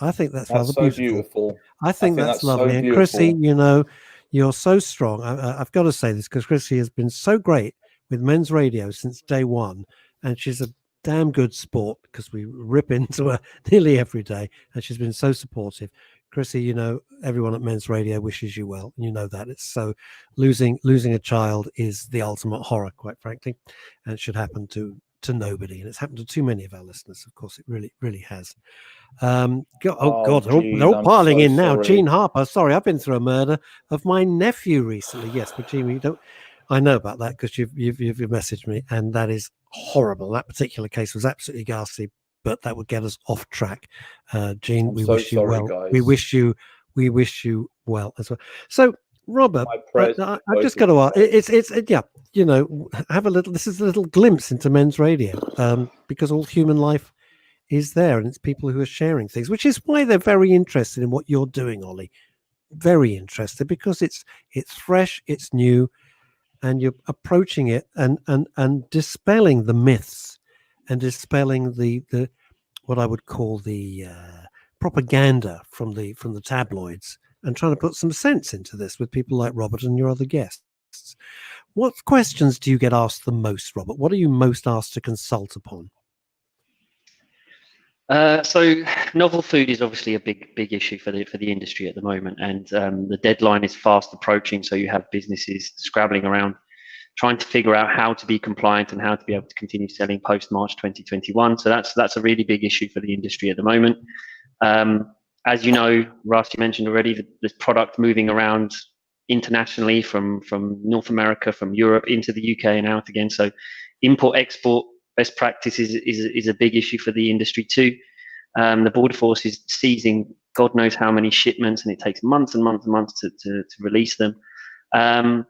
I think that's rather That's so beautiful. beautiful. I think that's that's so lovely. And beautiful. Chrissy, you know, you're so strong. I've got to say this because Chrissy has been so great with men's radio since day one. And she's a damn good sport because we rip into her nearly every day. And she's been so supportive. Chrissy, you know, everyone at men's radio wishes you well. You know that. It's so losing a child is the ultimate horror, quite frankly. And it should happen to nobody. And it's happened to too many of our listeners. Of course, it really has. God, they're all piling in now. Sorry. Gene Harper, sorry, I've been through a murder of my nephew recently. Yes, but Gene, you don't. I know about that because you've messaged me, and that is horrible. That particular case was absolutely ghastly, but that would get us off track. Gene, we wish you well. Guys. We wish you well as well. So, Robert, I've just got to ask. It's yeah, you know, have a little. This is a little glimpse into men's radio, because all human life is there, and it's people who are sharing things, which is why they're very interested in what you're doing, Ollie. Very interested because it's fresh, it's new, and you're approaching it and dispelling the myths and dispelling the what I would call the propaganda from the tabloids, and trying to put some sense into this with people like Robert and your other guests. What questions do you get asked the most, Robert? What are you most asked to consult upon? So novel food is obviously a big issue for the industry at the moment, and the deadline is fast approaching. So you have businesses scrabbling around, trying to figure out how to be compliant and how to be able to continue selling post March 2021. So that's a really big issue for the industry at the moment. As you know, Russ, you mentioned already this product moving around internationally from North America, from Europe into the UK and out again. So import export best practice is a big issue for the industry too. The border force is seizing God knows how many shipments, and it takes months and months and months to release them. And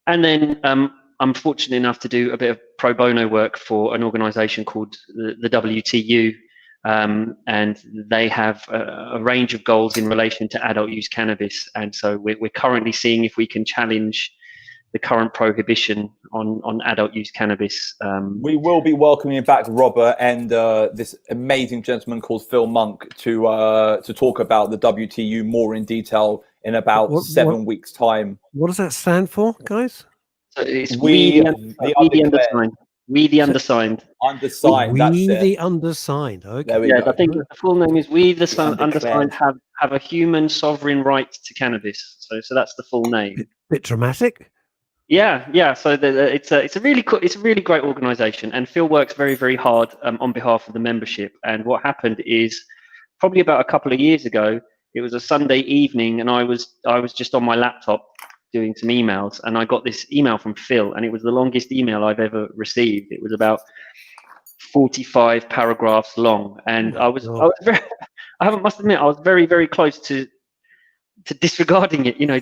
then I'm fortunate enough to do a bit of pro bono work for an organization called the WTU, and they have a range of goals in relation to adult use cannabis. And so we're currently seeing if we can challenge the current prohibition on adult use cannabis. We will be welcoming back Robert and this amazing gentleman called Phil Monk to talk about the WTU more in detail in about 7 weeks' time. What does that stand for, guys? So it's we the undersigned. We the undersigned. Undersigned. We the undersigned. Okay. There we go. I think the full name is We the Undersigned have a human sovereign right to cannabis. So that's the full name. Bit dramatic. Yeah. So it's a really great organisation, and Phil works very hard on behalf of the membership. And what happened is, probably about a couple of years ago, it was a Sunday evening, and I was just on my laptop doing some emails, and I got this email from Phil, and it was the longest email I've ever received. It was about 45 paragraphs long, and I must admit, I was very close to disregarding it, you know,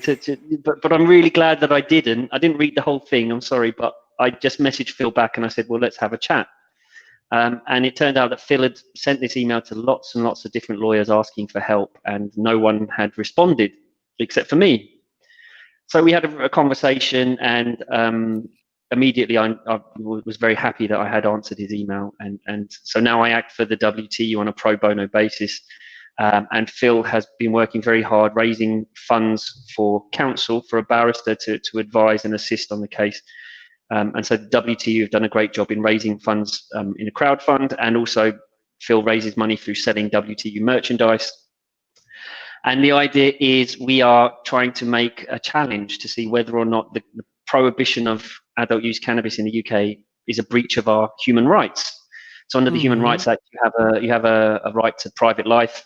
but I'm really glad that I didn't read the whole thing. I'm sorry, but I just messaged Phil back and I said, well, let's have a chat. And it turned out that Phil had sent this email to lots and lots of different lawyers asking for help, and no one had responded except for me. So we had a conversation, and immediately I was very happy that I had answered his email. And so now I act for the WTU on a pro bono basis. And Phil has been working very hard, raising funds for counsel, for a barrister to advise and assist on the case. And so the WTU have done a great job in raising funds in a crowdfund, and also Phil raises money through selling WTU merchandise. And the idea is we are trying to make a challenge to see whether or not the prohibition of adult use cannabis in the UK is a breach of our human rights. So under the Human Rights Act, you have a right to private life.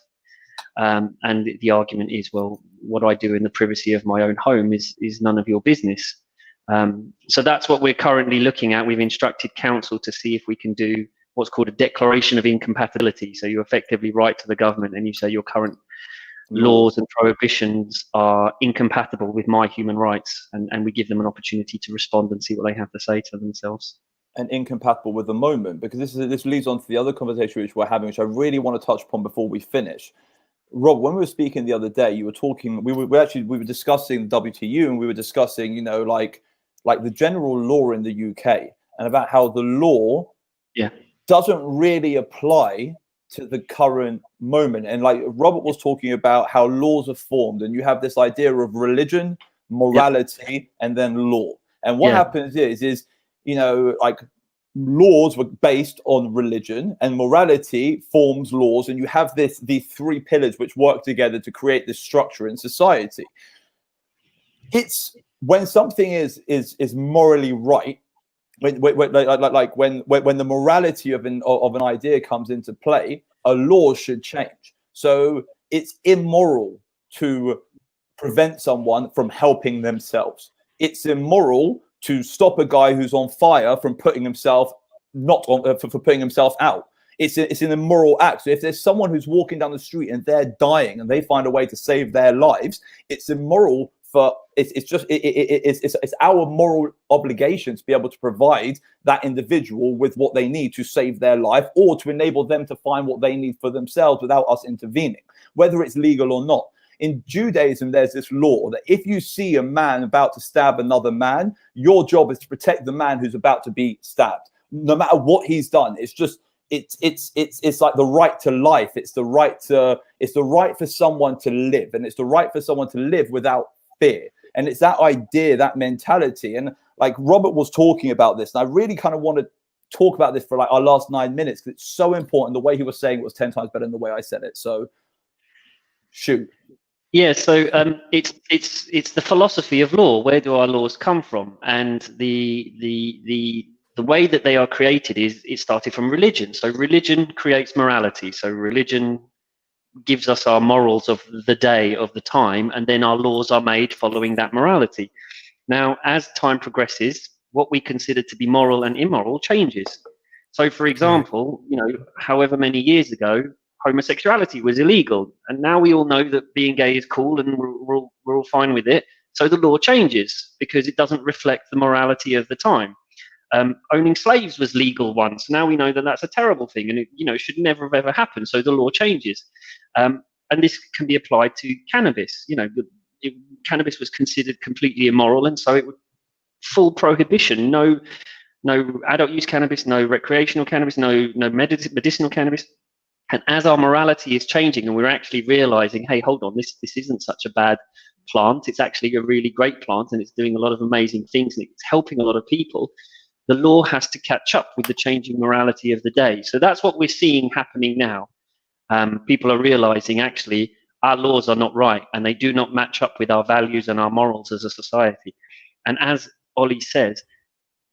And the argument is, well, what I do in the privacy of my own home is none of your business. So that's what we're currently looking at. We've instructed counsel to see if we can do what's called a declaration of incompatibility. So you effectively write to the government and you say your current laws and prohibitions are incompatible with my human rights, and we give them an opportunity to respond and see what they have to say to themselves. And incompatible with the moment, because this leads on to the other conversation which we're having, which I really want to touch upon before we finish. Rob, when we were speaking the other day, you were talking. We were discussing WTU, and we were discussing, you know, like the general law in the UK. and about how the law doesn't really apply to the current moment. And like Robert was talking about how laws are formed, and you have this idea of religion, morality, and then law. And what happens is, you know, like laws were based on religion, and morality forms laws, and you have these three pillars which work together to create this structure in society. It's when something is morally right, when the morality of an idea comes into play, a law should change. So it's immoral to prevent someone from helping themselves. It's immoral to stop a guy who's on fire from putting himself for putting himself out. It's an immoral act. So if there's someone who's walking down the street and they're dying and they find a way to save their lives, it's immoral. It's our moral obligation to be able to provide that individual with what they need to save their life, or to enable them to find what they need for themselves without us intervening, whether it's legal or not. In Judaism, there's this law that if you see a man about to stab another man, your job is to protect the man who's about to be stabbed, no matter what he's done. It's just it's like the right to life. It's the right for someone to live, and it's the right for someone to live without fear. And it's that idea, that mentality. And like Robert was talking about this, and I really kind of want to talk about this for like our last 9 minutes, because it's so important. The way he was saying it was 10 times better than the way I said it. So shoot. Yeah, so it's the philosophy of law. Where do our laws come from? And the way that they are created is it started from religion. So religion creates morality. So religion gives us our morals of the day, of the time, and then our laws are made following that morality. Now, as time progresses, what we consider to be moral and immoral changes. So, for example, you know, however many years ago, homosexuality was illegal, and now we all know that being gay is cool, and we're all fine with it. So the law changes because it doesn't reflect the morality of the time. Owning slaves was legal once. Now we know that that's a terrible thing, and it, you know, should never have ever happened. So the law changes, and this can be applied to cannabis. You know, cannabis was considered completely immoral, and so it would full prohibition. No adult use cannabis, no recreational cannabis, no medicinal cannabis. And as our morality is changing, and we're actually realizing, hey, hold on, this isn't such a bad plant. It's actually a really great plant, and it's doing a lot of amazing things, and it's helping a lot of people. The law has to catch up with the changing morality of the day. So that's what we're seeing happening now. People are realizing, actually, our laws are not right, and they do not match up with our values and our morals as a society. And as Ollie says,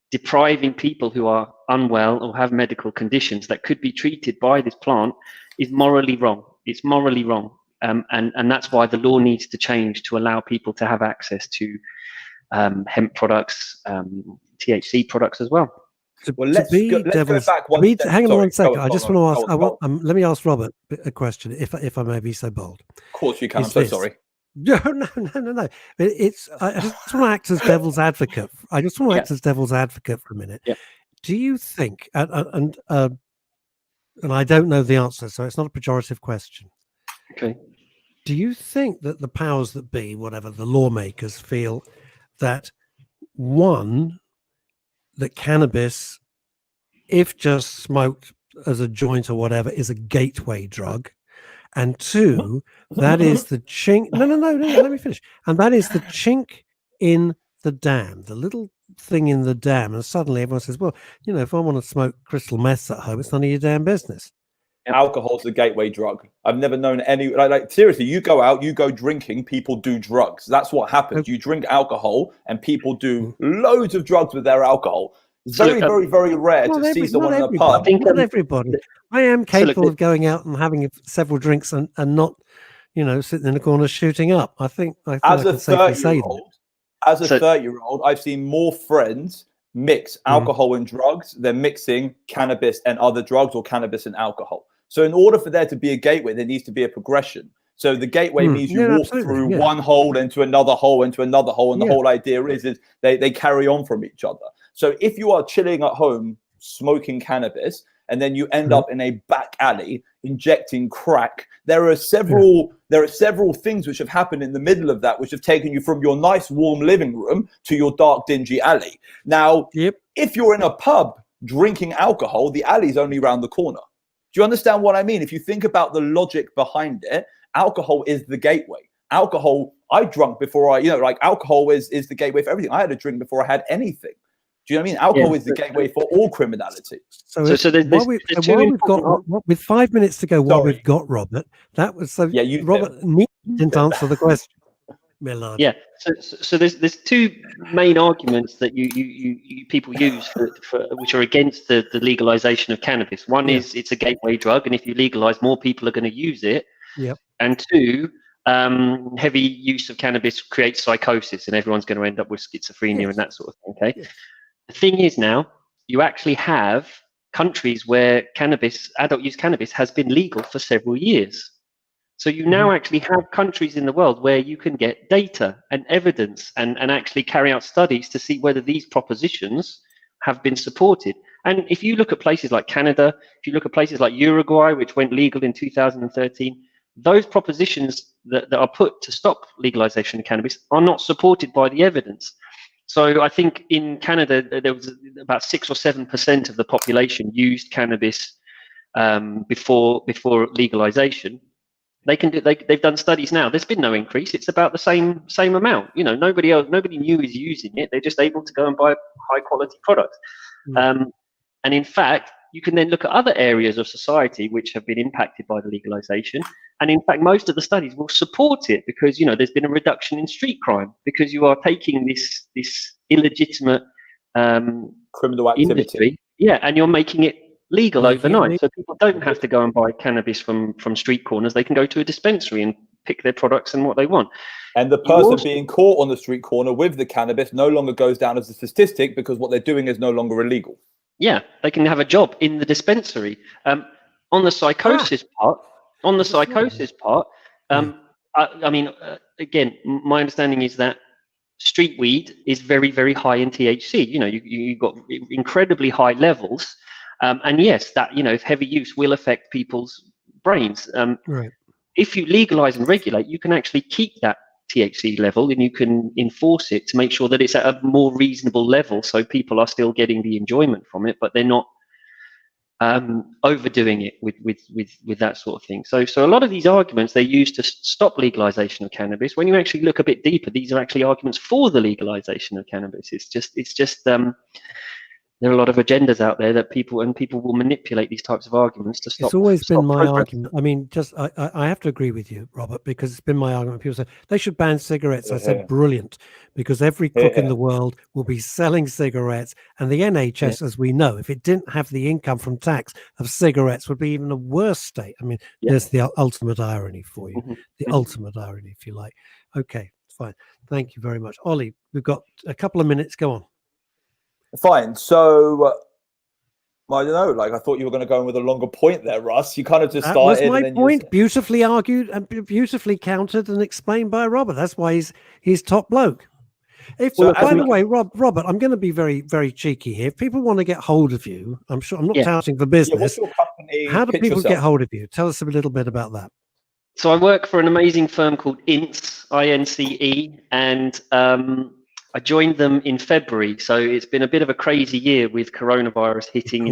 depriving people who are unwell or have medical conditions that could be treated by this plant is morally wrong. It's morally wrong. And that's why the law needs to change to allow people to have access to hemp products, THC products as well. Let's go back one step. Hang on one second. I just want to ask. Let me ask Robert a question, if I may be so bold. Of course you can. I'm so sorry. No. It's I just want to act as devil's advocate. I just want to act as devil's advocate for a minute. Yeah. Do you think, and I don't know the answer, so it's not a pejorative question. Okay. Do you think that the powers that be, whatever the lawmakers, feel that one, that cannabis, if just smoked as a joint or whatever, is a gateway drug, and two, that is the chink. No, let me finish. And that is the chink in the dam, the little thing in the dam. And suddenly everyone says, well, you know, if I want to smoke crystal meth at home, it's none of your damn business. Alcohol's the gateway drug. I've never known any, like seriously, you go out, you go drinking, people do drugs. That's what happens. You drink alcohol and people do loads of drugs with their alcohol. It's very, very rare to see someone in a pub. Not everybody. I am capable of going out and having several drinks and not, you know, sitting in the corner shooting up. I think as a 30-year-old, I've seen more friends mix alcohol and drugs than mixing cannabis and other drugs, or cannabis and alcohol. So in order for there to be a gateway, there needs to be a progression. So the gateway means you walk through one hole into another hole into another hole, and the whole idea is they carry on from each other. So if you are chilling at home smoking cannabis and then you end up in a back alley injecting crack. There are several things which have happened in the middle of that, which have taken you from your nice warm living room to your dark dingy alley. Now, if you're in a pub drinking alcohol, the alley's only around the corner. Do you understand what I mean? If you think about the logic behind it, alcohol is the gateway. Alcohol, I drunk before alcohol is the gateway for everything. I had a drink before I had anything. Do you know what I mean? Alcohol is the gateway for all criminality. So we've got, with 5 minutes to go, while we've got Robert, that was so. Yeah, Robert didn't answer the question. Milan. Yeah. So there's two main arguments that you people use for which are against the legalization of cannabis. One is it's a gateway drug, and if you legalize, more people are going to use it. Yep. And two, heavy use of cannabis creates psychosis, and everyone's going to end up with schizophrenia and that sort of thing. Okay. Yes. The thing is, now you actually have countries where adult use cannabis has been legal for several years. So you now actually have countries in the world where you can get data and evidence and actually carry out studies to see whether these propositions have been supported. And if you look at places like Canada, if you look at places like Uruguay, which went legal in 2013, those propositions that are put to stop legalization of cannabis are not supported by the evidence. So I think in Canada, there was about 6 or 7% of the population used cannabis before legalization. They've done studies now. There's been no increase. It's about the same amount. You know, nobody new is using it. They're just able to go and buy high quality products. And in fact, you can then look at other areas of society which have been impacted by the legalization. And in fact, most of the studies will support it because, there's been a reduction in street crime because you are taking this illegitimate criminal activity. Industry, and you're making it legal overnight. So people don't have to go and buy cannabis from street corners. They can go to a dispensary and pick their products and what they want. And the person being caught on the street corner with the cannabis no longer goes down as a statistic because what they're doing is no longer illegal. Yeah, they can have a job in the dispensary. On the psychosis part, again, my understanding is that street weed is very, very high in THC. You've got incredibly high levels. And yes, that, heavy use will affect people's brains. Right. If you legalize and regulate, you can actually keep that THC level and you can enforce it to make sure that it's at a more reasonable level so people are still getting the enjoyment from it, but they're not overdoing it with that sort of thing. So a lot of these arguments they use to stop legalization of cannabis. When you actually look a bit deeper, these are actually arguments for the legalization of cannabis. It's just there are a lot of agendas out there that people will manipulate these types of arguments to stop. It's always been my argument. I mean, I have to agree with you, Robert, because it's been my argument. People say they should ban cigarettes. I said, brilliant, because every cook in the world will be selling cigarettes, and the NHS, as we know, if it didn't have the income from tax of cigarettes, would be even a worse state. I mean, there's the ultimate irony for you, the ultimate irony, if you like. Okay, fine. Thank you very much, Ollie. We've got a couple of minutes. Go on. Fine. So, I don't know. I thought you were going to go in with a longer point there, Russ. You kind of just started. That was my point. Beautifully argued and beautifully countered and explained by Robert. That's why he's top bloke. By the way, Robert, I'm going to be very, very cheeky here. If people want to get hold of you, I'm not touting for business. How do people get hold of you? Tell us a little bit about that. So I work for an amazing firm called INCE, INCE, and I joined them in February, so it's been a bit of a crazy year with coronavirus hitting.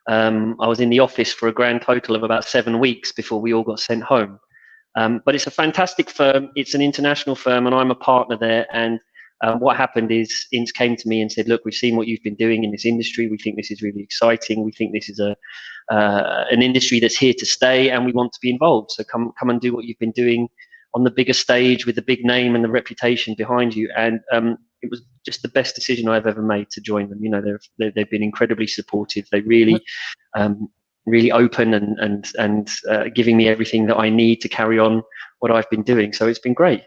And I was in the office for a grand total of about 7 weeks before we all got sent home. But it's a fantastic firm. It's an international firm, and I'm a partner there. And what happened is INCE came to me and said, "Look, we've seen what you've been doing in this industry. We think this is really exciting. We think this is an industry that's here to stay, and we want to be involved. So come and do what you've been doing on the bigger stage with the big name and the reputation behind you." And it was just the best decision I've ever made to join them. They've been incredibly supportive. They really, really open and giving me everything that I need to carry on what I've been doing. So it's been great.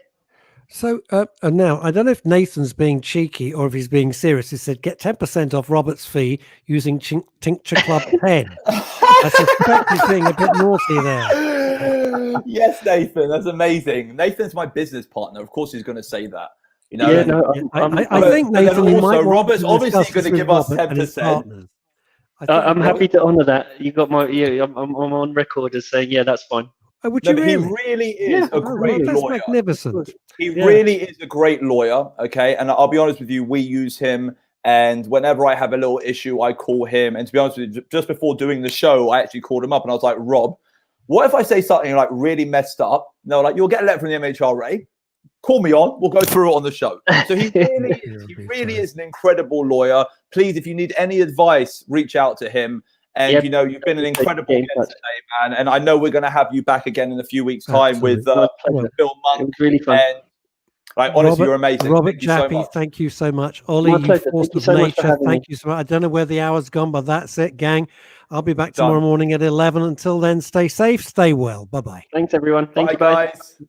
So now, I don't know if Nathan's being cheeky or if he's being serious. He said, get 10% off Robert's fee using Tincture Club 10. I suspect he's being a bit naughty there. Yes, Nathan, that's amazing. Nathan's my business partner. Of course he's going to say that. I think, Nathan, you might Robert's obviously going to give us 10%. I'm happy to honour that. You got my. Yeah, I'm on record as saying, yeah, that's fine. Oh, would No, you but really? he really is a great that's lawyer. magnificent. He really is a great lawyer. Okay, and I'll be honest with you, we use him. And whenever I have a little issue, I call him. And to be honest with you, just before doing the show, I actually called him up and I was like, Rob, what if I say something like really messed up? No, like you'll get a letter from the MHRA. Call me on. We'll go through it on the show. So he really is an incredible lawyer. Please, if you need any advice, reach out to him. And you know, you've been an incredible guest today, man. And I know we're going to have you back again in a few weeks' time with Bill Monk. It was really fun. And, honestly, Robert, you're amazing. Robert Thank you Jaffe, thank you so so much. much. Ollie, My you pleasure. force Thank you of so much for nature, having thank me. you so much. I don't know where the hour's gone, but that's it, gang. I'll be back Done. tomorrow morning at 11. Until then, stay safe, stay well. Bye-bye. Thanks, everyone. Thank Bye, you, bye. guys.